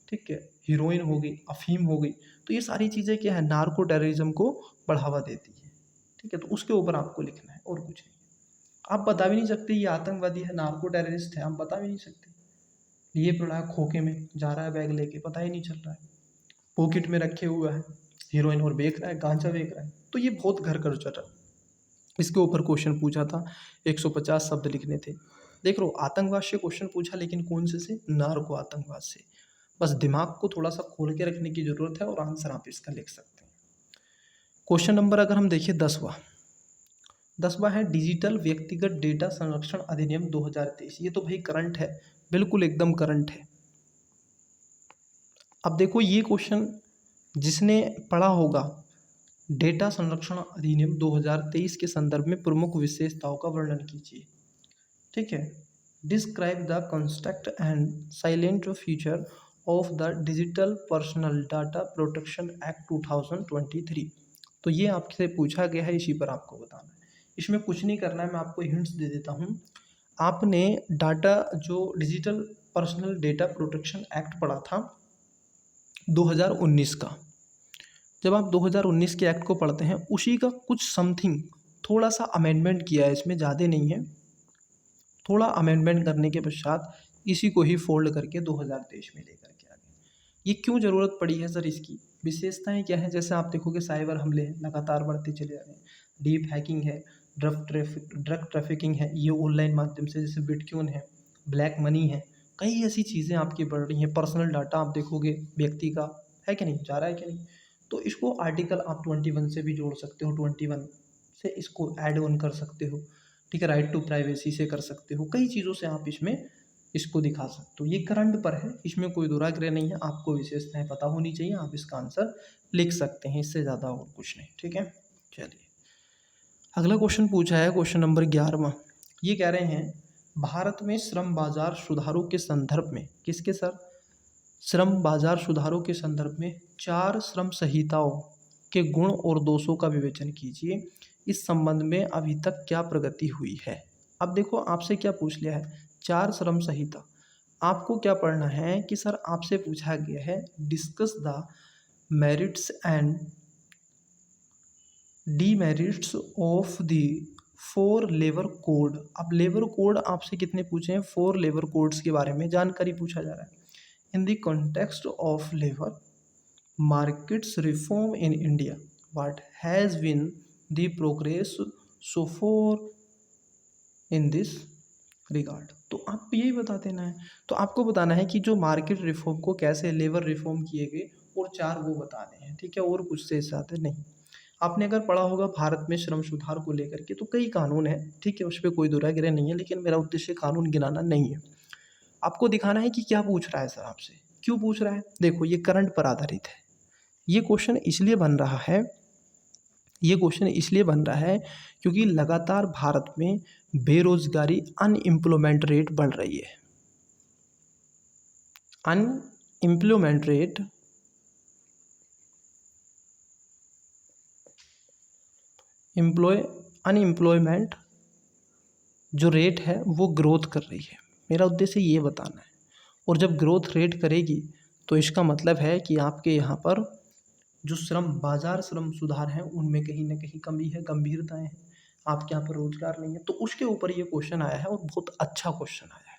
ठीक है, हीरोइन हो गई, अफीम हो गई। तो ये सारी चीज़ें क्या है, नार्को टेररिज्म को बढ़ावा देती है, ठीक है। तो उसके ऊपर आपको लिखना है और कुछ नहीं। आप बता भी नहीं सकते ये आतंकवादी है, नार्को टेररिस्ट है, आप बता भी नहीं सकते। लिए पड़ा है खोखे में, जा रहा है बैग लेके, पता ही नहीं चल रहा है, पॉकेट में रखे हुआ है हीरोइन और बेच रहा है, गांजा बेच रहा है। तो ये बहुत घर कर चल रहा है। इसके ऊपर क्वेश्चन पूछा था, 150 शब्द लिखने थे। देख लो आतंकवाद से क्वेश्चन पूछा, लेकिन कौन से? नार्को आतंकवाद से। बस दिमाग को थोड़ा सा खोल के रखने की ज़रूरत है और आंसर आप इसका लिख सकते हैं। क्वेश्चन नंबर अगर हम देखिए 10वां, 10वां है डिजिटल व्यक्तिगत डेटा संरक्षण अधिनियम 2023। ये तो भाई करंट है, बिल्कुल एकदम करंट है। अब देखो ये क्वेश्चन जिसने पढ़ा होगा, डेटा संरक्षण अधिनियम 2023 के संदर्भ में प्रमुख विशेषताओं का वर्णन कीजिए। ठीक है, describe the construct and silent feature of the digital personal data protection act 2023। तो ये आपसे पूछा गया है, इसी पर आपको बताना है। इसमें कुछ नहीं करना है, मैं आपको हिंट्स दे देता हूँ। आपने डाटा जो digital personal data protection act पढ़ा था 2019 का, जब आप 2019 के एक्ट को पढ़ते हैं उसी का कुछ समथिंग थोड़ा सा अमेंडमेंट किया है, इसमें ज़्यादा नहीं है। थोड़ा अमेंडमेंट करने के पश्चात इसी को ही फोल्ड करके 2023 में लेकर के आ गए। ये क्यों ज़रूरत पड़ी है सर, इसकी विशेषताएं क्या है? जैसे आप देखोगे साइबर हमले लगातार बढ़ते चले जा रहे हैं, डीप हैकिंग है, ड्रग ट्रैफिकिंग है, ये ऑनलाइन माध्यम से, जैसे बिटकॉइन है, ब्लैक मनी है, कई ऐसी चीज़ें आपकी बढ़ रही हैं। पर्सनल डाटा आप देखोगे व्यक्ति का है कि नहीं, जा रहा है कि नहीं, तो इसको आर्टिकल आप 21 से भी जोड़ सकते हो, 21 से इसको ऐड ऑन कर सकते हो। ठीक है, राइट टू प्राइवेसी से कर सकते हो, कई चीज़ों से आप इसमें इसको दिखा सकते हो। ये करंट पर है, इसमें कोई दुराग्रह नहीं है, आपको विशेषताएं पता होनी चाहिए, आप इसका आंसर लिख सकते हैं, इससे ज़्यादा और कुछ नहीं। ठीक है, चलिए अगला क्वेश्चन पूछा है, क्वेश्चन नंबर 11वां। ये कह रहे हैं भारत में श्रम बाजार सुधारों के संदर्भ में, किसके सर? श्रम बाजार सुधारों के संदर्भ में 4 श्रम संहिताओं के गुण और दोषों का विवेचन कीजिए। इस संबंध में अभी तक क्या प्रगति हुई है? अब देखो आपसे क्या पूछ लिया है, 4 श्रम संहिता। आपको क्या पढ़ना है कि सर आपसे पूछा गया है discuss the merits and demerits of the 4 labour code. अब लेबर कोड आपसे कितने पूछे हैं? 4 लेबर कोड्स के बारे में जानकारी पूछा जा रहा है। In the context of labour markets reform in India, what has been the progress so far in this regard? तो आप यही बता देना है। तो आपको बताना है कि जो मार्केट रिफॉर्म को कैसे लेबर रिफॉर्म किए गए, और 4 वो बताने हैं। ठीक है, और कुछ से ज़्यादा नहीं। आपने अगर पढ़ा होगा भारत में श्रम सुधार को लेकर के, तो कई कानून हैं, ठीक है, उस पर कोई दुराग्रह नहीं है, लेकिन मेरा उद्देश्य कानून गिनाना नहीं है। आपको दिखाना है कि क्या पूछ रहा है सर आपसे, क्यों पूछ रहा है। देखो ये करंट पर आधारित है। ये क्वेश्चन इसलिए बन रहा है, ये क्वेश्चन इसलिए बन रहा है क्योंकि लगातार भारत में बेरोजगारी, अनएम्प्लॉयमेंट रेट बढ़ रही है। अनएम्प्लॉयमेंट रेट अनएम्प्लॉयमेंट जो रेट है वो ग्रोथ कर रही है। मेरा उद्देश्य ये बताना है। और जब ग्रोथ रेट करेगी तो इसका मतलब है कि आपके यहाँ पर जो श्रम सुधार हैं उनमें कहीं ना कहीं कमी है, गंभीरताएं हैं, आपके यहाँ पर रोजगार नहीं है। तो उसके ऊपर ये क्वेश्चन आया है, और बहुत अच्छा क्वेश्चन आया है,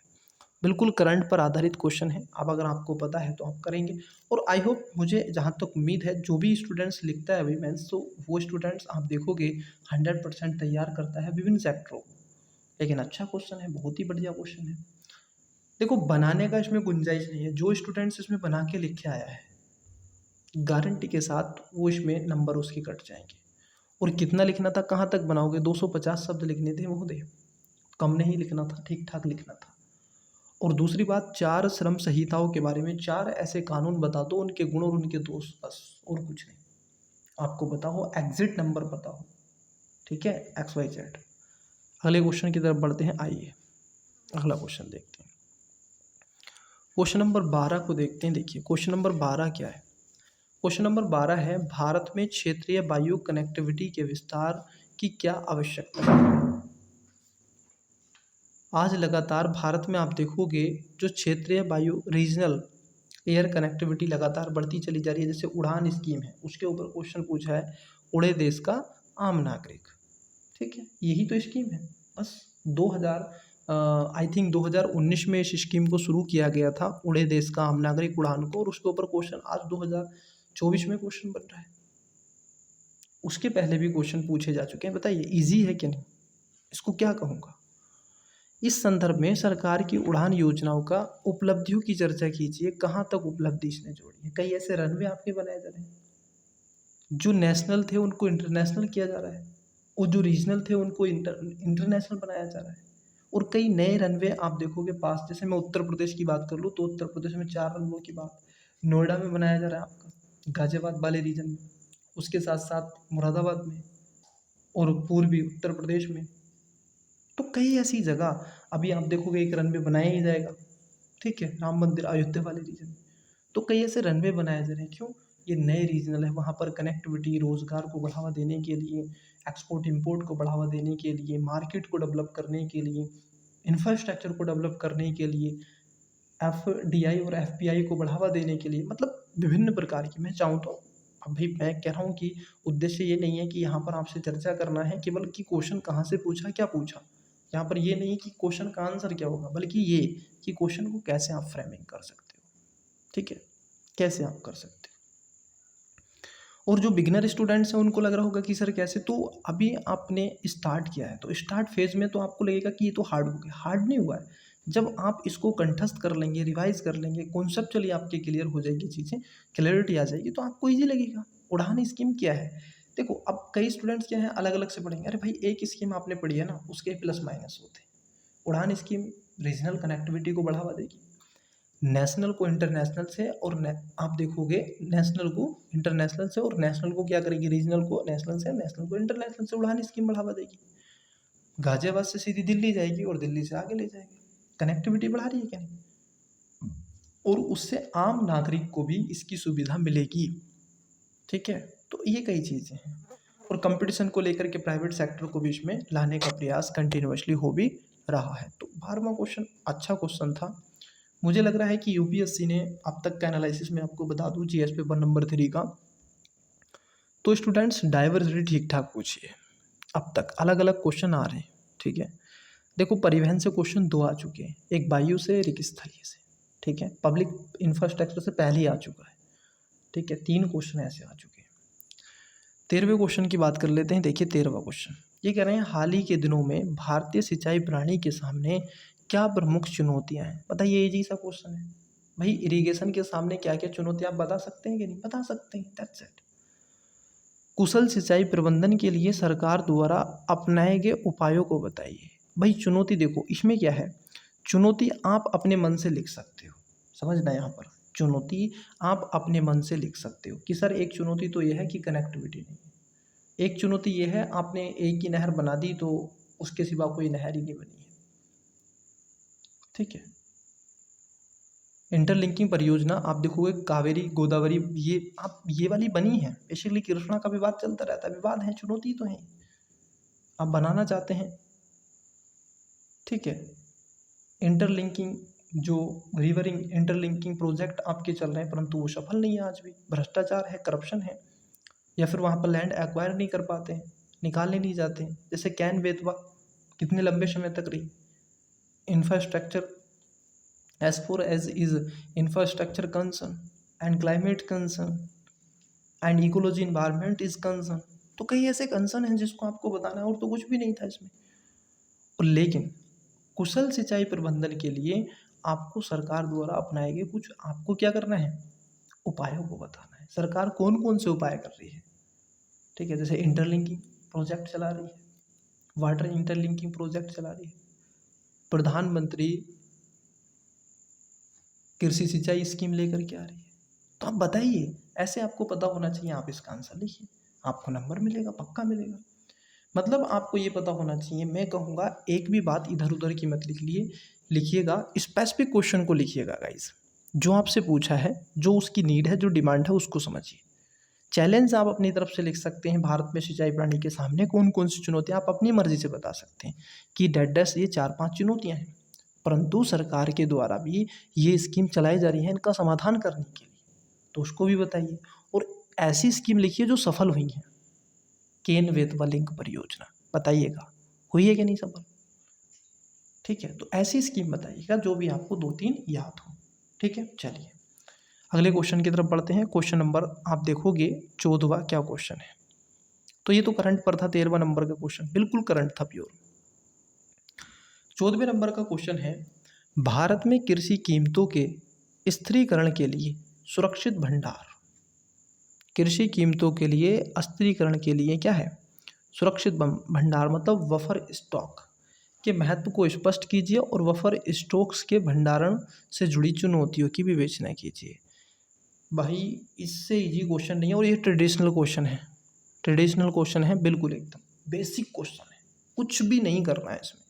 बिल्कुल करंट पर आधारित क्वेश्चन है। अब अगर आपको पता है तो आप करेंगे, और आई होप, मुझे जहाँ तक उम्मीद है, जो भी स्टूडेंट्स लिखता है अभी मेंस, तो वो स्टूडेंट्स आप देखोगे 100% तैयार करता है विभिन्न सेक्टरों को। लेकिन अच्छा क्वेश्चन है, बहुत ही बढ़िया क्वेश्चन है। देखो बनाने का इसमें गुंजाइश नहीं है, जो स्टूडेंट्स इसमें बना के लिख के आया है गारंटी के साथ वो इसमें नंबर उसके कट जाएंगे। और कितना लिखना था, कहाँ तक बनाओगे? 250 शब्द लिखने थे महोदय, कम नहीं लिखना था, ठीक ठाक लिखना था। और दूसरी बात, 4 श्रम संहिताओं के बारे में 4 ऐसे कानून बता दो, उनके गुण और उनके दोष, बस और कुछ नहीं। आपको पता हो, एग्जिट नंबर पता हो, ठीक है, XYZ। अगले क्वेश्चन की तरफ बढ़ते हैं, आइए अगला क्वेश्चन देखते हैं। क्वेश्चन नंबर 12 को देखते हैं। देखिए क्वेश्चन नंबर 12 क्या है। क्वेश्चन नंबर 12 है भारत में क्षेत्रीय वायु कनेक्टिविटी के विस्तार की क्या आवश्यकता है। आज लगातार भारत में आप देखोगे जो क्षेत्रीय वायु रीजनल एयर कनेक्टिविटी लगातार बढ़ती चली जा रही है। जैसे उड़ान स्कीम है, उसके ऊपर क्वेश्चन पूछा है, उड़े देश का आम नागरिक। ठीक है, यही तो स्कीम है। बस 2000 आई थिंक 2019 में इस स्कीम को शुरू किया गया था, उड़े देश का आम नागरिक उड़ान को, और उसके ऊपर क्वेश्चन आज 2024 में क्वेश्चन बन रहा है। उसके पहले भी क्वेश्चन पूछे जा चुके हैं। बताइए इजी है कि नहीं, इसको क्या कहूँगा। इस संदर्भ में सरकार की उड़ान योजनाओं का उपलब्धियों की चर्चा कीजिए, कहाँ तक उपलब्धि इसने जोड़ी है। कई ऐसे रनवे आपके बनाए जा रहे हैं जो नेशनल थे, उनको इंटरनेशनल किया जा रहा है। और जो रीजनल थे उनको इंटरनेशनल बनाया जा रहा है। और कई नए रनवे आप देखोगे पास, जैसे मैं उत्तर प्रदेश की बात कर लूँ तो उत्तर प्रदेश में 4 रनवे की बात नोएडा में बनाया जा रहा है आपका, गाजियाबाद वाले रीजन में, उसके साथ साथ मुरादाबाद में और पूर्वी उत्तर प्रदेश में। तो कई ऐसी जगह अभी आप देखोगे एक रनवे बनाया ही जाएगा, ठीक है, राम मंदिर अयोध्या वाले रीजन में। तो कई ऐसे रनवे बनाए जा रहे हैं, क्यों? ये नए रीजनल है, वहाँ पर कनेक्टिविटी, रोजगार को बढ़ावा देने के लिए, एक्सपोर्ट इंपोर्ट को बढ़ावा देने के लिए, मार्केट को डेवलप करने के लिए, इंफ्रास्ट्रक्चर को डेवलप करने के लिए, FDI और FPI को बढ़ावा देने के लिए, मतलब विभिन्न प्रकार की। मैं चाहूँ तो अभी मैं कह रहा हूँ कि उद्देश्य ये नहीं है कि यहाँ पर आपसे चर्चा करना है केवल कि क्वेश्चन कहाँ से पूछा, क्या पूछा। यहाँ पर ये नहीं कि क्वेश्चन का आंसर क्या होगा, बल्कि ये कि क्वेश्चन को कैसे आप फ्रेमिंग कर सकते हो, ठीक है, कैसे आप कर सकते हो। और जो बिगिनर स्टूडेंट्स हैं उनको लग रहा होगा कि सर कैसे, तो अभी आपने स्टार्ट किया है तो स्टार्ट फेज में तो आपको लगेगा कि ये तो हार्ड हो गया। हार्ड नहीं हुआ है। जब आप इसको कंठस्थ कर लेंगे, रिवाइज कर लेंगे, कॉन्सेप्चुअली आपके क्लियर हो जाएगी चीज़ें, क्लैरिटी आ जाएगी, तो आपको ईजी लगेगा। उड़ान स्कीम क्या है? देखो, अब कई स्टूडेंट्स क्या है अलग अलग से पढ़ेंगे। अरे भाई, एक स्कीम आपने पढ़ी है ना, उसके प्लस माइनस होते हैं। उड़ान स्कीम रीजनल कनेक्टिविटी को बढ़ावा देगी, नेशनल को इंटरनेशनल से, और आप देखोगे नेशनल को इंटरनेशनल से, और नेशनल को क्या करेगी, रीजनल को नेशनल से, नेशनल को इंटरनेशनल से। उड़ान स्कीम बढ़ावा देगी, गाजियाबाद से सीधी दिल्ली जाएगी और दिल्ली से आगे ले जाएगी। कनेक्टिविटी बढ़ा रही है क्या नहीं? और उससे आम नागरिक को भी इसकी सुविधा मिलेगी, ठीक है। तो ये कई चीज़ें हैं। और कंपटीशन को लेकर के प्राइवेट सेक्टर को भी इसमें लाने का प्रयास कंटिन्यूअसली हो भी रहा है। तो 12वां क्वेश्चन अच्छा क्वेश्चन था। मुझे लग रहा है कि यूपीएससी ने अब तक का एनालिसिस में आपको बता दूं, जीएस पेपर नंबर 3 का, तो स्टूडेंट्स डाइवर्सिटी ठीक ठाक पूछिए। अब तक अलग अलग क्वेश्चन आ रहे हैं, ठीक है। देखो, परिवहन से क्वेश्चन 2 आ चुके हैं, एक वायु से, एक स्थलीय से, ठीक है। पब्लिक इंफ्रास्ट्रक्चर से पहले ही आ चुका है, ठीक है। 3 क्वेश्चन ऐसे आ चुके हैं। 13वें क्वेश्चन की बात कर लेते हैं। देखिए 13वां क्वेश्चन ये कह रहे हैं, हाल ही के दिनों में भारतीय सिंचाई प्रणाली के सामने क्या प्रमुख चुनौतियां हैं? बताइए, इजी सा क्वेश्चन है भाई। इरिगेशन के सामने क्या क्या चुनौतियां आप बता सकते हैं कि नहीं बता सकते हैं? That's it. कुशल सिंचाई प्रबंधन के लिए सरकार द्वारा अपनाए गए उपायों को बताइए। भाई चुनौती देखो, इसमें क्या है, चुनौती आप अपने मन से लिख सकते हो, समझना यहाँ पर। चुनौती आप अपने मन से लिख सकते हो कि सर एक चुनौती तो यह है कि कनेक्टिविटी नहीं है, एक चुनौती ये है आपने एक ही नहर बना दी तो उसके सिवा कोई नहर ही नहीं बनी है, ठीक है। इंटरलिंकिंग परियोजना आप देखोगे कावेरी गोदावरी, ये आप ये वाली बनी है, बेसिकली कृष्णा का विवाद चलता रहता है, विवाद है, चुनौती तो है, आप बनाना चाहते हैं, ठीक है। इंटरलिंकिंग जो रिवरिंग इंटरलिंकिंग प्रोजेक्ट आपके चल रहे हैं, परंतु वो सफल नहीं है, आज भी भ्रष्टाचार है, करप्शन है, या फिर वहाँ पर लैंड एक्वायर नहीं कर पाते हैं, निकालने नहीं जाते हैं। जैसे कैन बेतवा कितने लंबे समय तक रही। Infrastructure as far as is infrastructure concern and climate concern and ecology environment is concern, तो कई ऐसे कंसर्न हैं जिसको आपको बताना है, और तो कुछ भी नहीं था इसमें। और लेकिन कुशल सिंचाई प्रबंधन के लिए आपको सरकार द्वारा अपनाए गए कुछ आपको क्या करना है, उपायों को बताना है। सरकार कौन कौन से उपाय कर रही है, ठीक है। जैसे इंटरलिंकिंग प्रोजेक्ट चला रही है, वाटर इंटरलिंकिंग प्रोजेक्ट चला रही है, प्रधानमंत्री कृषि सिंचाई स्कीम लेकर के आ रही है। तो आप बताइए, ऐसे आपको पता होना चाहिए, आप इसका आंसर लिखिए, आपको नंबर मिलेगा, पक्का मिलेगा। मतलब आपको ये पता होना चाहिए। मैं कहूँगा एक भी बात इधर उधर की मत लिखिएगा, स्पेसिफिक क्वेश्चन को लिखिएगा गाइस, जो आपसे पूछा है, जो उसकी नीड है, जो डिमांड है, उसको समझिए। चैलेंज आप अपनी तरफ से लिख सकते हैं, भारत में सिंचाई प्रणाली के सामने कौन कौन सी चुनौतियाँ, आप अपनी मर्जी से बता सकते हैं कि डैश ये 4-5 चुनौतियाँ हैं, परंतु सरकार के द्वारा भी ये स्कीम चलाई जा रही है इनका समाधान करने के लिए, तो उसको भी बताइए। और ऐसी स्कीम लिखिए जो सफल हुई हैं। केन बेतवा लिंक परियोजना बताइएगा, हुई है कि नहीं सफल, ठीक है। तो ऐसी स्कीम बताइएगा जो भी आपको 2-3 याद हो, ठीक है। चलिए अगले क्वेश्चन की तरफ बढ़ते हैं। क्वेश्चन नंबर आप देखोगे 14वां क्या क्वेश्चन है, तो ये तो करंट पर था। 13वां नंबर का क्वेश्चन बिल्कुल करंट था, प्योर। 14वें नंबर का क्वेश्चन है, भारत में कृषि कीमतों के स्थिरीकरण के लिए सुरक्षित भंडार, कृषि कीमतों के लिए स्थिरीकरण के लिए क्या है, सुरक्षित भंडार मतलब बफर स्टॉक के महत्व को स्पष्ट कीजिए और बफर स्टॉक्स के भंडारण से जुड़ी चुनौतियों की विवेचना कीजिए। भाई इससे इजी क्वेश्चन नहीं है और ये ट्रेडिशनल क्वेश्चन है, ट्रेडिशनल क्वेश्चन है, बिल्कुल एकदम बेसिक क्वेश्चन है, कुछ भी नहीं करना है इसमें।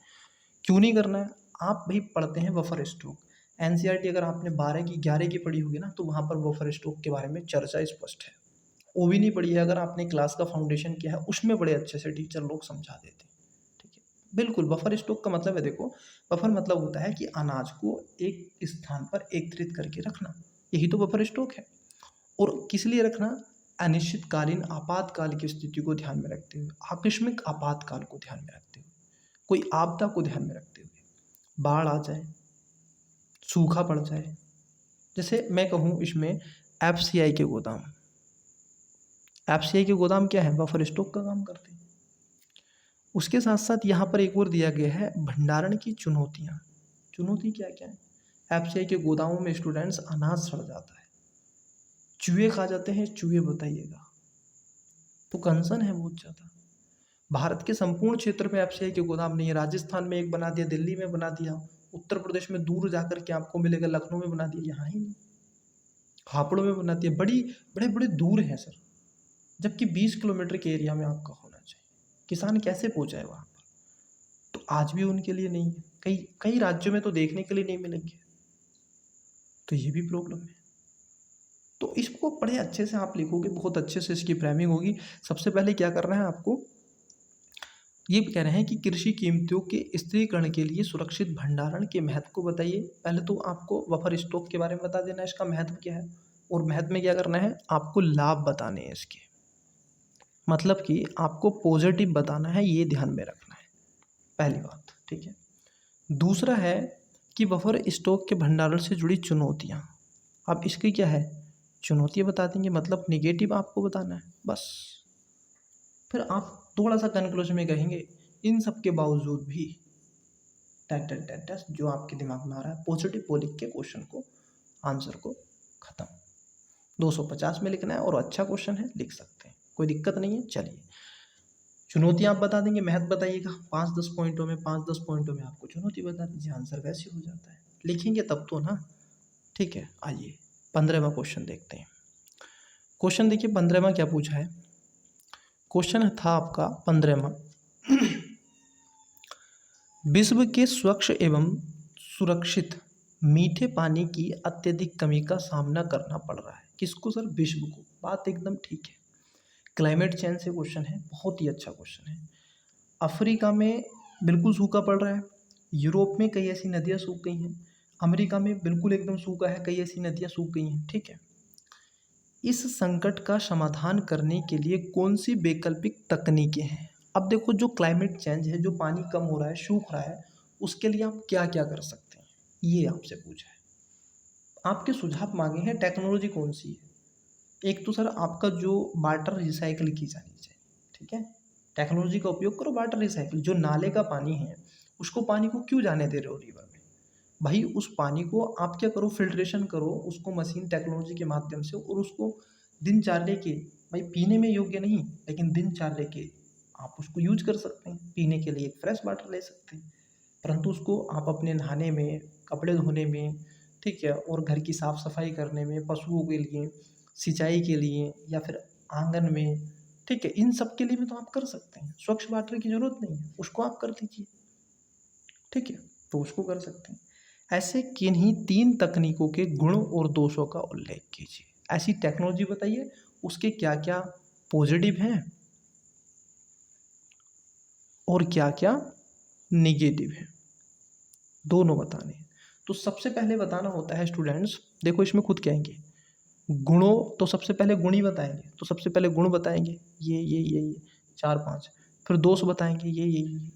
क्यों नहीं करना है? आप भाई पढ़ते हैं बफर स्टॉक, एनसीईआरटी अगर आपने 12 की 11 की पढ़ी होगी ना तो वहाँ पर बफर स्टॉक के बारे में चर्चा स्पष्ट है। वो भी नहीं पढ़ी है अगर आपने क्लास का फाउंडेशन किया है, उसमें बड़े अच्छे से टीचर लोग समझा देते हैं। ठीक है, बिल्कुल। बफर स्टॉक का मतलब है, देखो बफर मतलब होता है कि अनाज को एक स्थान पर एकत्रित करके रखना, यही तो बफर स्टॉक है। और किस लिए रखना? अनिश्चितकालीन आपातकाल की स्थिति को ध्यान में रखते हुए, आकस्मिक आपातकाल को ध्यान में रखते हुए, कोई आपदा को ध्यान में रखते हुए, बाढ़ आ जाए, सूखा पड़ जाए, जैसे मैं कहूँ इसमें एफसीआई के गोदाम, एफसीआई के गोदाम क्या है? बफर स्टॉक का काम करते हैं। उसके साथ साथ यहाँ पर एक और दिया गया है भंडारण की चुनौतियाँ। चुनौती क्या क्या है? एफसीआई के गोदामों में स्टूडेंट्स अनाज सड़ जाता है, चूहे खा जाते हैं, चूहे बताइएगा, तो कंसर्न है बहुत ज़्यादा। भारत के संपूर्ण क्षेत्र में एफसीआई के गोदाम नहीं है, राजस्थान में एक बना दिया, दिल्ली में बना दिया, उत्तर प्रदेश में दूर जाकर के आपको मिलेगा, लखनऊ में बना दिया, यहाँ ही नहीं, हापुड़ में बना दिया, बड़े बड़े दूर हैं सर, जबकि 20 किलोमीटर के एरिया में आपका होना चाहिए। किसान कैसे पहुँचाए वहाँ पर? तो आज भी उनके लिए नहीं है, कई कई राज्यों में तो देखने के लिए नहीं मिलेंगे, तो ये भी प्रॉब्लम है। तो इसको बड़े अच्छे से आप लिखोगे, बहुत अच्छे से इसकी फ्रेमिंग होगी। सबसे पहले क्या करना है आपको, ये कह रहे हैं कि कृषि कीमतों के स्थिरीकरण के लिए सुरक्षित भंडारण के महत्व को बताइए। पहले तो आपको बफर स्टॉक के बारे में बता देना है, इसका महत्व क्या है, और महत्व में क्या करना है, आपको लाभ बताने हैं इसके, मतलब कि आपको पॉजिटिव बताना है, ये ध्यान में रखना है, पहली बात। ठीक है, दूसरा है कि बफर स्टॉक के भंडारण से जुड़ी चुनौतियाँ। अब इसकी क्या है, चुनौतियाँ बता देंगे, मतलब निगेटिव आपको बताना है बस। फिर आप थोड़ा सा कंक्लूजन में कहेंगे इन सब के बावजूद भी जो आपके दिमाग में आ रहा है पॉजिटिव वो लिख के क्वेश्चन को, आंसर को ख़त्म। 250 में लिखना है और अच्छा क्वेश्चन है, लिख सकते हैं, कोई दिक्कत नहीं है। चलिए, चुनौतियाँ आप बता देंगे, महत्व बताइएगा, 5-10 पॉइंटों में, 5-10 पॉइंटों में आपको चुनौती बता दीजिए, आंसर वैसे हो जाता है, लिखेंगे तब तो ना। ठीक है, आइए 15वां क्वेश्चन देखते हैं। क्वेश्चन देखिए 15वां क्या पूछा है। क्वेश्चन था आपका 15वां, विश्व के स्वच्छ एवं सुरक्षित मीठे पानी की अत्यधिक कमी का सामना करना पड़ रहा है। किसको सर? विश्व को। बात एकदम ठीक है, क्लाइमेट चेंज से क्वेश्चन है, बहुत ही अच्छा क्वेश्चन है। अफ्रीका में बिल्कुल सूखा पड़ रहा है, यूरोप में कई ऐसी नदियाँ सूख गई हैं, अमेरिका में बिल्कुल एकदम सूखा है, कई ऐसी नदियाँ सूख गई हैं। ठीक है, इस संकट का समाधान करने के लिए कौन सी वैकल्पिक तकनीकें हैं? अब देखो, जो क्लाइमेट चेंज है, जो पानी कम हो रहा है, सूख रहा है, उसके लिए आप क्या क्या कर सकते हैं, ये आपसे पूछा है। आपके सुझाव मांगे हैं, टेक्नोलॉजी कौन सी है। एक तो सर आपका जो वाटर रिसाइकिल की जानी चाहिए, ठीक है, टेक्नोलॉजी का उपयोग करो, वाटर रिसाइकिल। जो नाले का पानी है, उसको पानी को क्यों जाने दे रहे हो रिवर में? भाई उस पानी को आप क्या करो, फिल्ट्रेशन करो उसको मशीन टेक्नोलॉजी के माध्यम से, और उसको दिनचर्या के, भाई पीने में योग्य नहीं, लेकिन दिनचर्या के आप उसको यूज कर सकते हैं, पीने के लिए फ्रेश वाटर ले सकते हैं, परंतु उसको आप अपने नहाने में, कपड़े धोने में, ठीक है, और घर की साफ़ सफाई करने में, पशुओं के लिए, सिंचाई के लिए, या फिर आंगन में, ठीक है, इन सब के लिए भी तो आप कर सकते हैं। स्वच्छ वाटर की ज़रूरत नहीं है, उसको आप कर दीजिए, ठीक है, तो उसको कर सकते हैं। ऐसे किन्हीं 3 तकनीकों के गुणों और दोषों का उल्लेख कीजिए। ऐसी टेक्नोलॉजी बताइए, उसके क्या क्या पॉजिटिव हैं और क्या क्या निगेटिव हैं, दोनों बताने हैं। तो सबसे पहले बताना होता है स्टूडेंट्स, देखो इसमें खुद कहेंगे गुणों, तो सबसे पहले गुण ही बताएंगे, तो सबसे पहले गुण बताएंगे, ये 4-5, फिर दोष बताएंगे, ये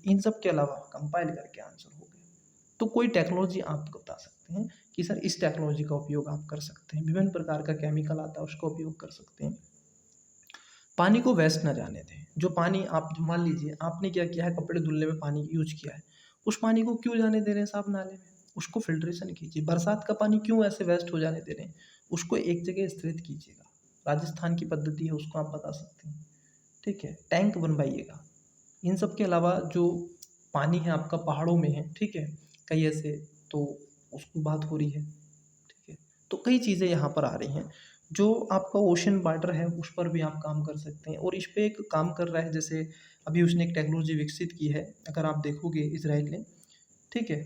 इन सब के अलावा कंपाइल करके आंसर हो गया। तो कोई टेक्नोलॉजी आप बता सकते हैं कि सर इस टेक्नोलॉजी का उपयोग आप कर सकते हैं, विभिन्न प्रकार का केमिकल आता है उसका उपयोग कर सकते हैं। पानी को वेस्ट न जाने दें। जो पानी आप, मान लीजिए आपने क्या किया है, कपड़े धुलने में पानी यूज किया है, उस पानी को क्यों जाने दे रहे हैं साफ नाले में, उसको फिल्ट्रेशन कीजिए। बरसात का पानी क्यों ऐसे वेस्ट हो जाने दे रहे हैं, उसको एक जगह स्थित कीजिएगा। राजस्थान की पद्धति है, उसको आप बता सकते हैं, ठीक है, टैंक बनवाइएगा, इन सब के अलावा जो पानी है आपका पहाड़ों में है, ठीक है, कई ऐसे, तो उसकी बात हो रही है, ठीक है। तो कई चीज़ें यहाँ पर आ रही हैं। जो आपका ओशन वाटर है उस पर भी आप काम कर सकते हैं, और इस पे एक काम कर रहा है, जैसे अभी उसने एक टेक्नोलॉजी विकसित की है, अगर आप देखोगे इज़राइल ने, ठीक है,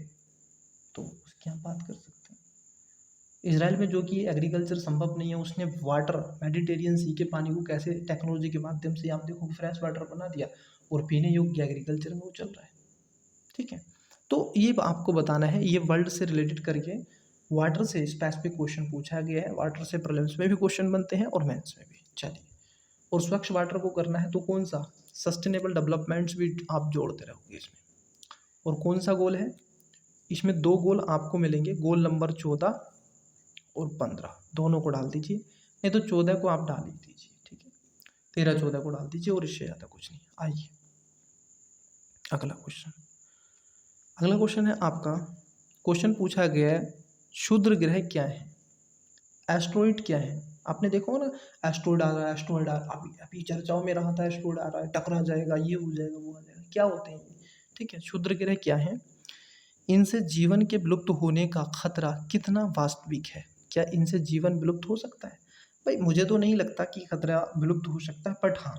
तो उसकी आप बात कर सकते हैं। इज़राइल में जो कि एग्रीकल्चर संभव नहीं है, उसने वाटर मेडिटेरियन सी के पानी को कैसे टेक्नोलॉजी के माध्यम से आप देखो फ्रेश वाटर बना दिया, और पीने योग्य एग्रीकल्चर में वो चल रहा है, ठीक है। तो ये आपको बताना है, ये वर्ल्ड से रिलेटेड करके वाटर से स्पेसिफिक क्वेश्चन पूछा गया है। वाटर से प्रीलिम्स में भी क्वेश्चन बनते हैं और मेंस में भी। चलिए, और स्वच्छ वाटर को करना है तो कौन सा सस्टेनेबल डेवलपमेंट्स भी आप जोड़ते रहोगे इसमें। और कौन सा गोल है इसमें, दो गोल आपको मिलेंगे, गोल नंबर 14 और 15 दोनों को डाल दीजिए, नहीं तो 14 को आप डाल ही दीजिए, ठीक है, 13 14 को डाल दीजिए, और इससे ज़्यादा कुछ नहीं। आइए अगला क्वेश्चन। अगला क्वेश्चन है आपका, क्वेश्चन पूछा गया है क्षुद्र ग्रह क्या है, एस्ट्रॉइड क्या है। आपने देखो ना, एस्ट्रॉइड आ रहा है, एस्ट्रॉइड आ रहा है, अभी अभी चर्चाओं में रहा था, एस्ट्रॉइड आ रहा है, टकरा जाएगा, ये हो जाएगा, वो आ जाएगा, क्या होते हैं ये, ठीक है। क्षुद्र ग्रह क्या है, इनसे जीवन के विलुप्त होने का खतरा कितना वास्तविक है, क्या इनसे जीवन विलुप्त हो सकता है। भाई मुझे तो नहीं लगता कि खतरा विलुप्त हो सकता है, बट हाँ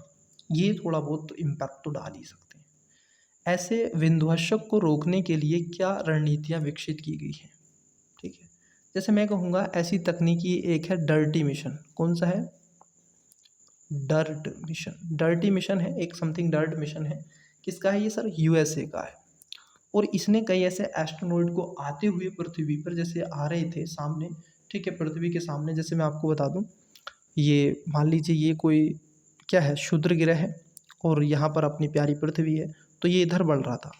ये थोड़ा बहुत इम्पैक्ट तो डाल ही सकते हैं। ऐसे विध्वंसक को रोकने के लिए क्या रणनीतियाँ विकसित की गई हैं, ठीक है। जैसे मैं कहूँगा ऐसी तकनीकी एक है डर्टी मिशन, कौन सा है, डर्ट मिशन, डर्टी मिशन है एक, समथिंग डर्ट मिशन है, किसका है ये सर, यूएसए का है। और इसने कई ऐसे एस्ट्रोनॉइड को आते हुए पृथ्वी पर जैसे आ रहे थे सामने, ठीक है, पृथ्वी के सामने, जैसे मैं आपको बता दूं, ये मान लीजिए ये कोई क्या है, क्षुद्र ग्रह है, और यहाँ पर अपनी प्यारी पृथ्वी है, तो ये इधर बढ़ रहा था।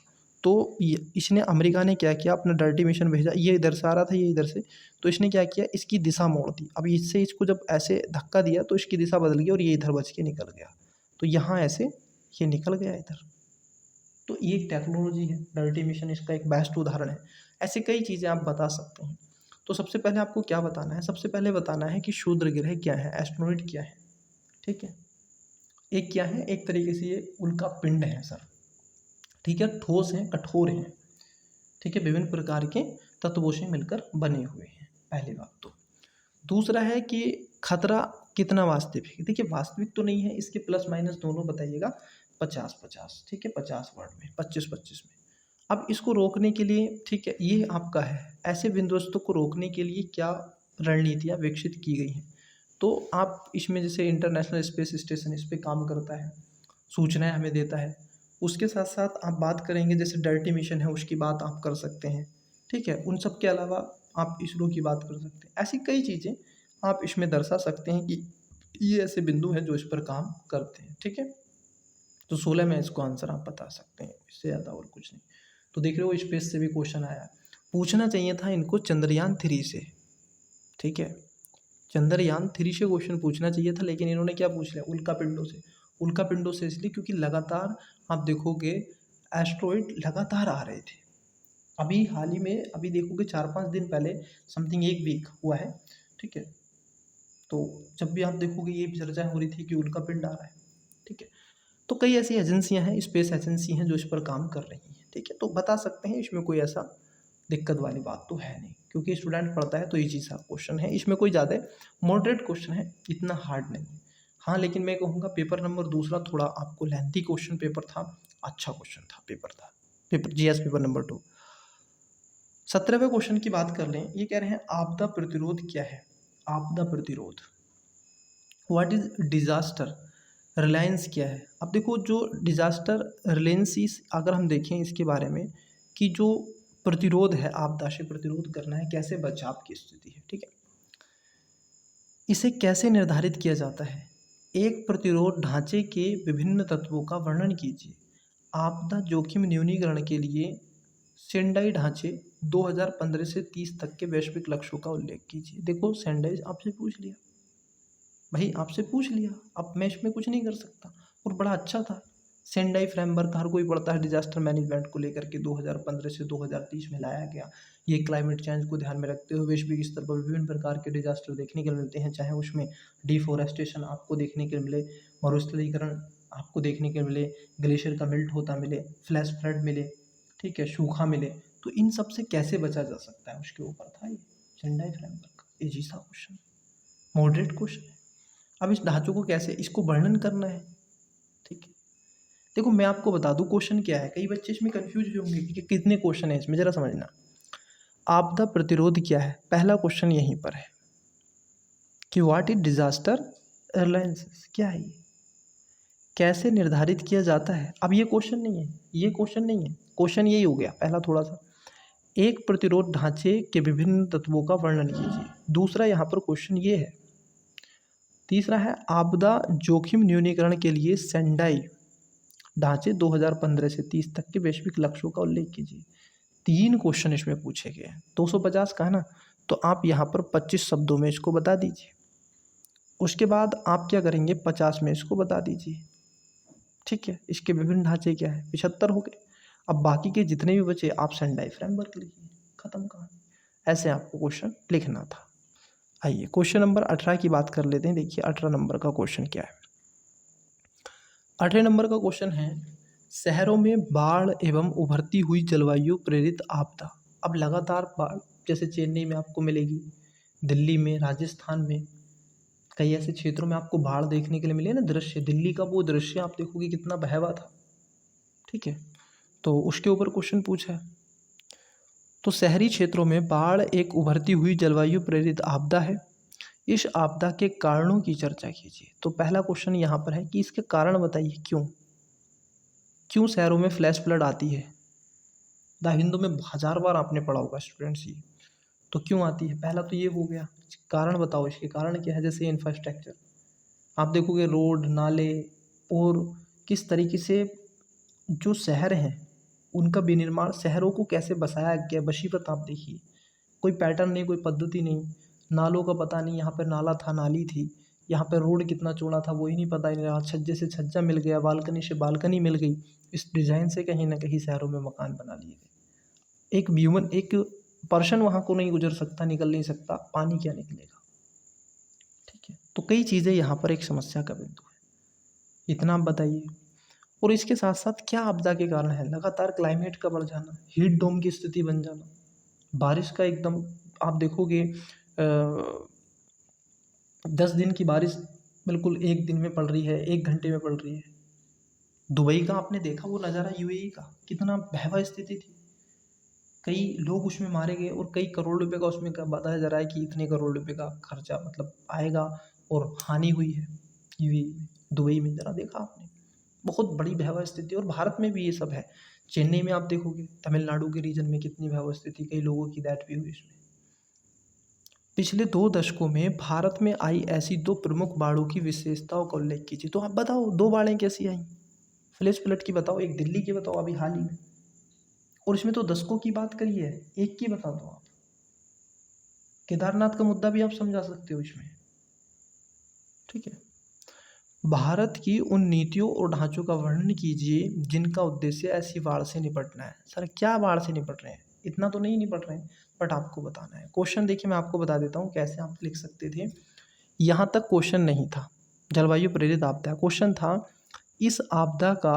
तो ये इसने, अमेरिका ने क्या किया, अपना डर्टी मिशन भेजा, ये इधर से आ रहा था, ये इधर से, तो इसने क्या किया, इसकी दिशा मोड़ दी। अब इससे इसको जब ऐसे धक्का दिया तो इसकी दिशा बदल गई और ये इधर बच के निकल गया, तो यहाँ ऐसे ये निकल गया इधर। तो ये एक टेक्नोलॉजी है, डर्टी मिशन इसका एक बेस्ट उदाहरण है। ऐसे कई चीज़ें आप बता सकते हैं। तो सबसे पहले आपको क्या बताना है, सबसे पहले बताना है कि क्षुद्र ग्रह क्या है, एस्ट्रोनॉइड क्या है, ठीक है। एक क्या है, एक तरीके से ये उल्का पिंड है सर, ठीक है, ठोस हैं, कठोर हैं, ठीक है, विभिन्न प्रकार के तत्वों से मिलकर बने हुए हैं, पहली बात तो। दूसरा है कि खतरा कितना वास्तविक है, देखिए वास्तविक तो नहीं है, इसके प्लस माइनस दोनों बताइएगा, 50 50, ठीक है, 50 वर्ड में, 25 25 में। अब इसको रोकने के लिए, ठीक है, ये आपका है, ऐसे विध्वंसों को रोकने के लिए क्या रणनीतियाँ विकसित की गई हैं। तो आप इसमें जैसे इंटरनेशनल स्पेस स्टेशन इस पे काम करता है, सूचनाएं हमें देता है। उसके साथ साथ आप बात करेंगे जैसे डर्टी मिशन है उसकी बात आप कर सकते हैं, ठीक है। उन सब के अलावा आप इसरो की बात कर सकते हैं। ऐसी कई चीज़ें आप इसमें दर्शा सकते हैं कि ये ऐसे बिंदु हैं जो इस पर काम करते हैं, ठीक है। तो 16 में इसको आंसर आप बता सकते हैं, इससे ज़्यादा और कुछ नहीं। तो देख रहे हो स्पेस से भी क्वेश्चन आया, पूछना चाहिए था इनको चंद्रयान 3 से, ठीक है, चंद्रयान 3 से क्वेश्चन पूछना चाहिए था, लेकिन इन्होंने क्या पूछ लिया, उल्का पिंडों से। उल्का पिंडों से इसलिए क्योंकि लगातार आप देखोगे एस्ट्रॉइड लगातार आ रहे थे। अभी हाल ही में, अभी देखोगे 4 5 दिन पहले, समथिंग एक वीक हुआ है, ठीक है, तो जब भी आप देखोगे ये चर्चा हो रही थी कि उल्का पिंड आ रहा है, ठीक है। तो कई ऐसी एजेंसियां हैं, स्पेस एजेंसी हैं जो इस पर काम कर रही हैं, ठीक है। तो बता सकते हैं, इसमें कोई ऐसा दिक्कत वाली बात तो है नहीं, क्योंकि स्टूडेंट पढ़ता है तो इजी सा क्वेश्चन है, इसमें कोई ज़्यादा मॉडरेट क्वेश्चन है, इतना हार्ड नहीं है। हाँ लेकिन मैं कहूँगा पेपर नंबर दूसरा थोड़ा आपको लेंथी क्वेश्चन पेपर था, अच्छा क्वेश्चन था, पेपर था, पेपर जीएस पेपर नंबर 2। 17वें क्वेश्चन की बात कर लें, ये कह रहे हैं आपदा प्रतिरोध क्या है, आपदा प्रतिरोध, व्हाट इज डिजास्टर रिलायंस क्या है। अब देखो जो डिजास्टर रिलायंस, अगर हम देखें इसके बारे में कि जो प्रतिरोध है, आपदा से प्रतिरोध करना है, कैसे बचाव की स्थिति है, ठीक है, इसे कैसे निर्धारित किया जाता है। एक प्रतिरोध ढांचे के विभिन्न तत्वों का वर्णन कीजिए। आपदा जोखिम न्यूनीकरण के लिए सेंडाई ढांचे 2015 से 30 तक के वैश्विक लक्ष्यों का उल्लेख कीजिए। देखो सेंडाई आपसे पूछ लिया, भाई आपसे पूछ लिया, अब मैं इसमें कुछ नहीं कर सकता, और बड़ा अच्छा था। सेंडाई फ्रेमवर्क हर कोई पढ़ता है, डिजास्टर मैनेजमेंट को लेकर के 2015 से 2030 में लाया गया। ये क्लाइमेट चेंज को ध्यान में रखते हुए वैश्विक स्तर पर विभिन्न प्रकार के डिजास्टर देखने को मिलते हैं, चाहे उसमें डिफोरेस्टेशन आपको देखने को मिले, मरुस्थलीकरण आपको देखने के मिले, ग्लेशियर का मेल्ट होता मिले, फ्लैश फ्लड मिले, ठीक है, सूखा मिले, तो इन सब से कैसे बचा जा सकता है, उसके ऊपर था ये सेंडाई फ्रेमवर्क का। इजी सा क्वेश्चन, मॉडरेट क्वेश्चन है। अब इस ढांचों को कैसे इसको वर्णन करना है, ठीक है। देखो मैं आपको बता दूं क्वेश्चन क्या है, कई बच्चे इसमें कंफ्यूज होंगे कि कितने क्वेश्चन है इसमें, जरा समझना। आपदा प्रतिरोध क्या है, पहला क्वेश्चन यहीं पर है कि व्हाट इज डिजास्टर एयरलाइंस, क्या है ये, कैसे निर्धारित किया जाता है। अब ये क्वेश्चन नहीं है, ये क्वेश्चन नहीं है, क्वेश्चन यही हो गया पहला थोड़ा सा। एक प्रतिरोध ढांचे के विभिन्न तत्वों का वर्णन कीजिए, दूसरा यहाँ पर क्वेश्चन ये है। तीसरा है आपदा जोखिम न्यूनीकरण के लिए सेंडाई ढांचे 2015 से 30 तक के वैश्विक लक्ष्यों का उल्लेख कीजिए। 3 क्वेश्चन इसमें पूछे गए हैं, 250 का है ना, तो आप यहाँ पर 25 शब्दों में इसको बता दीजिए। उसके बाद आप क्या करेंगे, 50 में इसको बता दीजिए, ठीक है। इसके विभिन्न ढांचे क्या है, 75 हो गए। अब बाकी के जितने भी बचे आप सेंडाई फ्रेमवर्क लिखिए, खत्म कहानी। ऐसे आपको क्वेश्चन लिखना था। आइए क्वेश्चन नंबर 18 की बात कर लेते हैं। देखिए 18 नंबर का क्वेश्चन क्या है। 18 नंबर का क्वेश्चन है, शहरों में बाढ़ एवं उभरती हुई जलवायु प्रेरित आपदा। अब लगातार बाढ़ जैसे चेन्नई में आपको मिलेगी, दिल्ली में, राजस्थान में, कई ऐसे क्षेत्रों में आपको बाढ़ देखने के लिए मिले ना दृश्य। दिल्ली का वो दृश्य आप देखोगे कितना भयावह था, ठीक है। तो उसके ऊपर क्वेश्चन पूछा है। तो शहरी क्षेत्रों में बाढ़ एक उभरती हुई जलवायु प्रेरित आपदा है, इस आपदा के कारणों की चर्चा कीजिए। तो पहला क्वेश्चन यहाँ पर है कि इसके कारण बताइए, क्यों क्यों शहरों में फ्लैश फ्लड आती है। द हिंदू में 1000 बार आपने पढ़ा होगा स्टूडेंट्स ये, तो क्यों आती है, पहला तो ये हो गया। कारण बताओ, इसके कारण क्या है। जैसे इंफ्रास्ट्रक्चर आप देखोगे, रोड, नाले, और किस तरीके से जो शहर हैं उनका विनिर्माण, शहरों को कैसे बसाया गया, वशीवत आप देखिए, कोई पैटर्न नहीं, कोई पद्धति नहीं, नालों का पता नहीं, यहाँ पर नाला था, नाली थी, यहाँ पर रोड कितना चौड़ा था वही नहीं पता, नहीं रहा, छज्जे से छज्जा मिल गया, बालकनी से बालकनी मिल गई। इस डिज़ाइन से कहीं ना कहीं शहरों में मकान बना लिए गए। एक ह्यूमन, एक पर्सन वहाँ को नहीं गुजर सकता, निकल नहीं सकता, पानी क्या निकलेगा, ठीक है। तो कई चीज़ें यहाँ पर एक समस्या का बिंदु है, इतना आप बताइए। और इसके साथ साथ क्या आपदा के कारण है, लगातार क्लाइमेट का बढ़ जाना, हीट डोम की स्थिति बन जाना, बारिश का एकदम आप देखोगे 10 दिन की बारिश बिल्कुल एक दिन में पड़ रही है, 1 घंटे में पड़ रही है। दुबई का आपने देखा वो नज़ारा, यूएई का, कितना भयावह स्थिति थी, कई लोग उसमें मारे गए और कई करोड़ रुपए का उसमें बताया जा रहा है कि इतने करोड़ रुपए का खर्चा मतलब आएगा और हानि हुई है यूएई में, दुबई में। जरा देखा आपने, बहुत बड़ी भयावह स्थिति। और भारत में भी ये सब है, चेन्नई में आप देखोगे, तमिलनाडु के रीजन में कितनी भयावह स्थिति, कई लोगों की डेथ भी हुई इसमें। पिछले 2 दशकों में भारत में आई ऐसी 2 प्रमुख बाढ़ों की विशेषताओं का उल्लेख कीजिए। तो आप बताओ 2 बाढ़ें कैसी आई, फ्लैश फ्लड की बताओ, एक दिल्ली की बताओ अभी हाल ही में, और इसमें तो दशकों की बात करी है, एक की बता दो आप। केदारनाथ का मुद्दा भी आप समझा सकते हो इसमें, ठीक है। भारत की उन नीतियों और ढांचों का वर्णन कीजिए जिनका उद्देश्य ऐसी बाढ़ से निपटना है। सर क्या बाढ़ से निपट रहे हैं, इतना तो नहीं निपट रहे हैं, बट आपको बताना है। क्वेश्चन देखिए मैं आपको बता देता हूँ कैसे आप लिख सकते थे। यहाँ तक क्वेश्चन नहीं था जलवायु प्रेरित आपदा, क्वेश्चन था इस आपदा का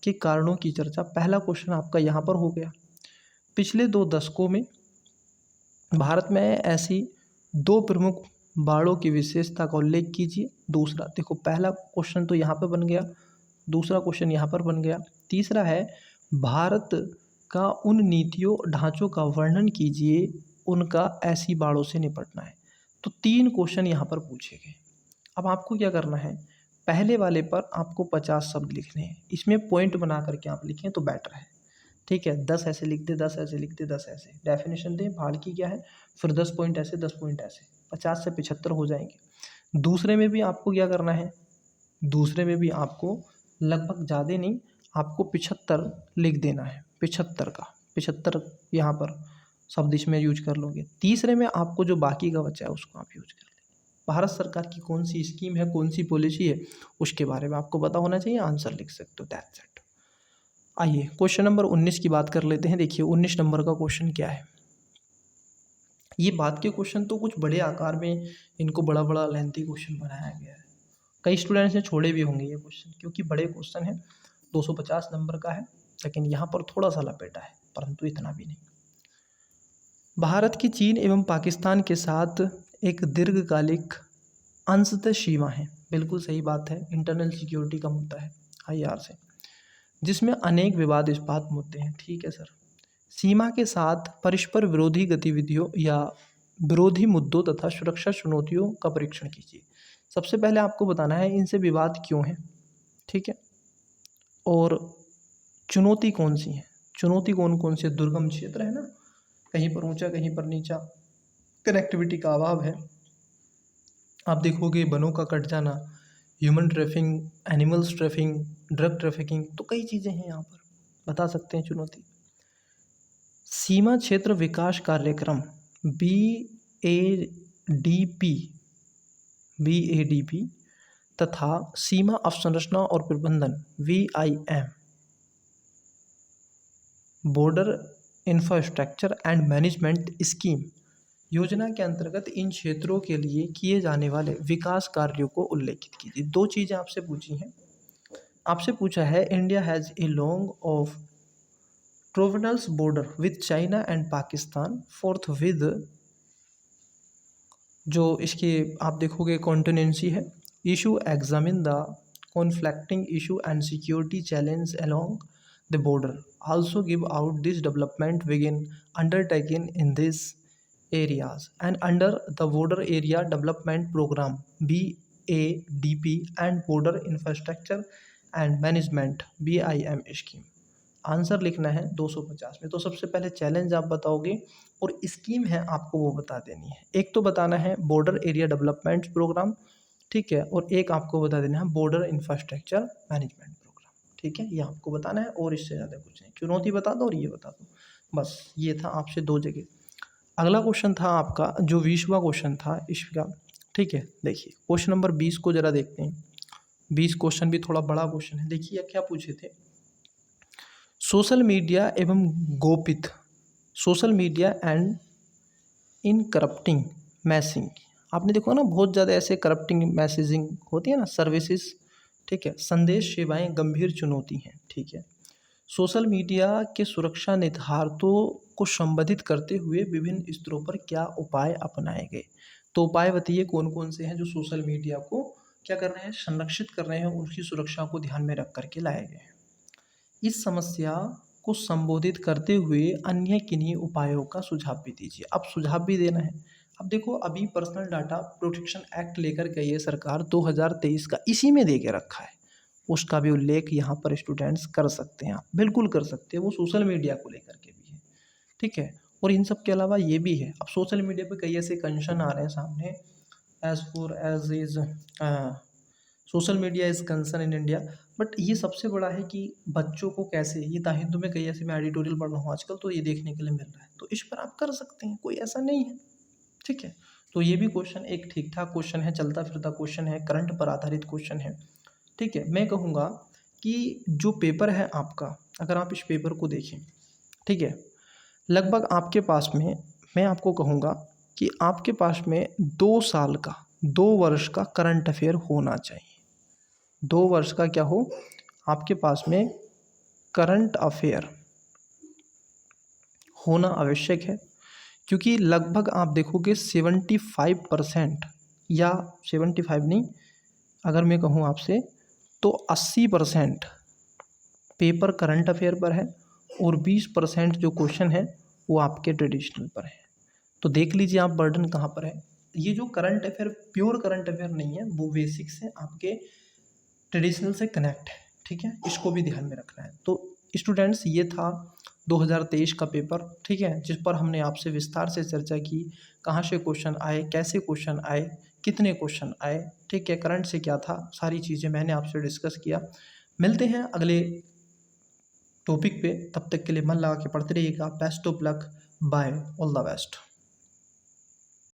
के कारणों की चर्चा। पहला क्वेश्चन आपका यहाँ पर हो गया। पिछले 2 दशकों में भारत में ऐसी 2 प्रमुख बाढ़ों की विशेषता का उल्लेख कीजिए। दूसरा देखो, पहला क्वेश्चन तो यहाँ पर बन गया, दूसरा क्वेश्चन यहाँ पर बन गया। तीसरा है भारत का उन नीतियों ढांचों का वर्णन कीजिए उनका ऐसी बाढ़ों से निपटना है। तो 3 क्वेश्चन यहाँ पर पूछे गए। अब आपको क्या करना है, पहले वाले पर आपको 50 शब्द लिखने हैं, इसमें पॉइंट बना करके आप लिखें तो बेटर है, ठीक है। 10 ऐसे लिख दे, 10 ऐसे लिख दे, 10 ऐसे डेफिनेशन दें बाढ़ की क्या है, फिर 10 पॉइंट ऐसे, 10 पॉइंट ऐसे, 50 से 75 हो जाएंगे। दूसरे में भी आपको क्या करना है, दूसरे में भी आपको लगभग ज़्यादा नहीं, आपको 75 लिख देना है, 75 का 75 यहाँ पर शब्द इसमें यूज कर लोगे। तीसरे में आपको जो बाकी का बचा है उसको आप यूज कर लें। भारत सरकार की कौन सी स्कीम है, कौन सी पॉलिसी है, उसके बारे में आपको पता होना चाहिए, आंसर लिख सकते हो, दैट्स इट। आइए क्वेश्चन नंबर 19 की बात कर लेते हैं। देखिए 19 नंबर का क्वेश्चन क्या है। ये बात के क्वेश्चन तो कुछ बड़े आकार में, इनको बड़ा बड़ा लेंथी क्वेश्चन बनाया गया है, कई स्टूडेंट्स ने छोड़े भी होंगे ये क्वेश्चन, क्योंकि बड़े क्वेश्चन हैं, 250 नंबर का है, लेकिन यहाँ पर थोड़ा सा लपेटा है, परंतु इतना भी नहीं। भारत की चीन एवं पाकिस्तान के साथ एक दीर्घकालिक अंशतः सीमा है। बिल्कुल सही बात है, इंटरनल सिक्योरिटी का मुद्दा है IR से, जिसमें अनेक विवादास्पद मुद्दे हैं। ठीक है सर। सीमा के साथ परस्पर विरोधी गतिविधियों या विरोधी मुद्दों तथा सुरक्षा चुनौतियों का परीक्षण कीजिए। सबसे पहले आपको बताना है इनसे विवाद क्यों है, ठीक है, और चुनौती कौन सी है। चुनौती कौन कौन सी है? दुर्गम क्षेत्र है ना, कहीं पर ऊंचा कहीं पर नीचा, कनेक्टिविटी का अभाव है, आप देखोगे वनों का कट जाना, human trafficking, animals trafficking, drug trafficking, तो कई चीज़ें हैं यहाँ पर, बता सकते हैं चुनौती। सीमा क्षेत्र विकास कार्यक्रम BADP तथा सीमा अवसंरचना और प्रबंधन VIM, border infrastructure and management scheme योजना के अंतर्गत इन क्षेत्रों के लिए किए जाने वाले विकास कार्यों को उल्लेखित कीजिए। दो चीज़ें आपसे पूछी हैं। आपसे पूछा है India has a long of ट्रोवेनल्स border with China and Pakistan, fourth with, जो इसके आप देखोगे कॉन्टिनेंसी है, issue examine the conflicting issue and security challenge along the border, also give out this development विगिन undertaking in this areas and under the border area development program BADP and border infrastructure and management BIM scheme। Answer लिखना है 250 में। तो सबसे पहले चैलेंज आप बताओगे और स्कीम है आपको वो बता देनी है। एक तो बताना है बॉर्डर एरिया डेवलपमेंट प्रोग्राम, ठीक है, और एक आपको बता देना है बॉर्डर इंफ्रास्ट्रक्चर मैनेजमेंट प्रोग्राम, ठीक है, ये आपको बताना है और इससे ज़्यादा कुछ नहीं। चुनौती बता दो और ये बता दो, बस ये था आपसे दो जगह। अगला क्वेश्चन था आपका जो 20वां क्वेश्चन था इसका, ठीक है, देखिए क्वेश्चन नंबर 20 को जरा देखते हैं। 20 क्वेश्चन भी थोड़ा बड़ा क्वेश्चन है। देखिए क्या पूछे थे, सोशल मीडिया एवं गोपित, social media and encrypting messaging. आपने देखो ना बहुत ज़्यादा ऐसे करप्टिंग मैसेजिंग होती है ना, सर्विसेज, ठीक है, संदेश सेवाएं गंभीर चुनौती हैं, ठीक है। सोशल मीडिया के सुरक्षा निर्धारकों को संबोधित करते हुए विभिन्न स्तरों पर क्या उपाय अपनाए गए। तो उपाय बताइए कौन कौन से हैं जो सोशल मीडिया को क्या कर रहे हैं, संरक्षित कर रहे हैं, उनकी सुरक्षा को ध्यान में रख करके लाए गए हैं। इस समस्या को संबोधित करते हुए अन्य किन्हीं उपायों का सुझाव भी दीजिए। अब सुझाव भी देना है। अब देखो अभी पर्सनल डाटा प्रोटेक्शन एक्ट लेकर के ये सरकार 2023 का इसी में दे के रखा है, उसका भी उल्लेख यहाँ पर स्टूडेंट्स कर सकते हैं, आप बिल्कुल कर सकते हैं, वो सोशल मीडिया को लेकर के भी है, ठीक है। और इन सब के अलावा ये भी है, अब सोशल मीडिया पे कई ऐसे कंसर्न आ रहे हैं सामने, as far as is social media is concern in India, but ये सबसे बड़ा है कि बच्चों को कैसे, ये द हिंदू में कई ऐसे, मैं एडिटोरियल पढ़ रहा हूँ आजकल तो ये देखने के लिए मिल रहा है, तो इस पर आप कर सकते हैं, कोई ऐसा नहीं है, ठीक है। तो ये भी क्वेश्चन एक ठीक ठाक क्वेश्चन है, चलता फिरता क्वेश्चन है, करंट पर आधारित क्वेश्चन है, ठीक है। मैं कहूँगा कि जो पेपर है आपका, अगर आप इस पेपर को देखें, ठीक है, लगभग आपके पास में, मैं आपको कहूँगा कि आपके पास में 2 साल का, 2 वर्ष का करंट अफेयर होना चाहिए। 2 वर्ष का क्या हो, आपके पास में करंट अफेयर होना आवश्यक है, क्योंकि लगभग आप देखोगे 75% या 75 नहीं, अगर मैं कहूँ आपसे तो 80% पेपर करंट अफेयर पर है और 20% जो क्वेश्चन है वो आपके ट्रेडिशनल पर है। तो देख लीजिए आप बर्डन कहाँ पर है। ये जो current affair pure current affair नहीं है, वो बेसिक से आपके ट्रेडिशनल से कनेक्ट है, ठीक है, इसको भी ध्यान में रखना है। तो स्टूडेंट्स ये था 2023 का पेपर, ठीक है, जिस पर हमने आपसे विस्तार से चर्चा की, कहाँ से क्वेश्चन आए, कैसे क्वेश्चन आए, कितने क्वेश्चन आए, ठीक है, करंट से क्या था, सारी चीज़ें मैंने आपसे डिस्कस किया। मिलते हैं अगले टॉपिक पे, तब तक के लिए मन लगा के पढ़ते रहिएगा। Best of luck, bye, all the best.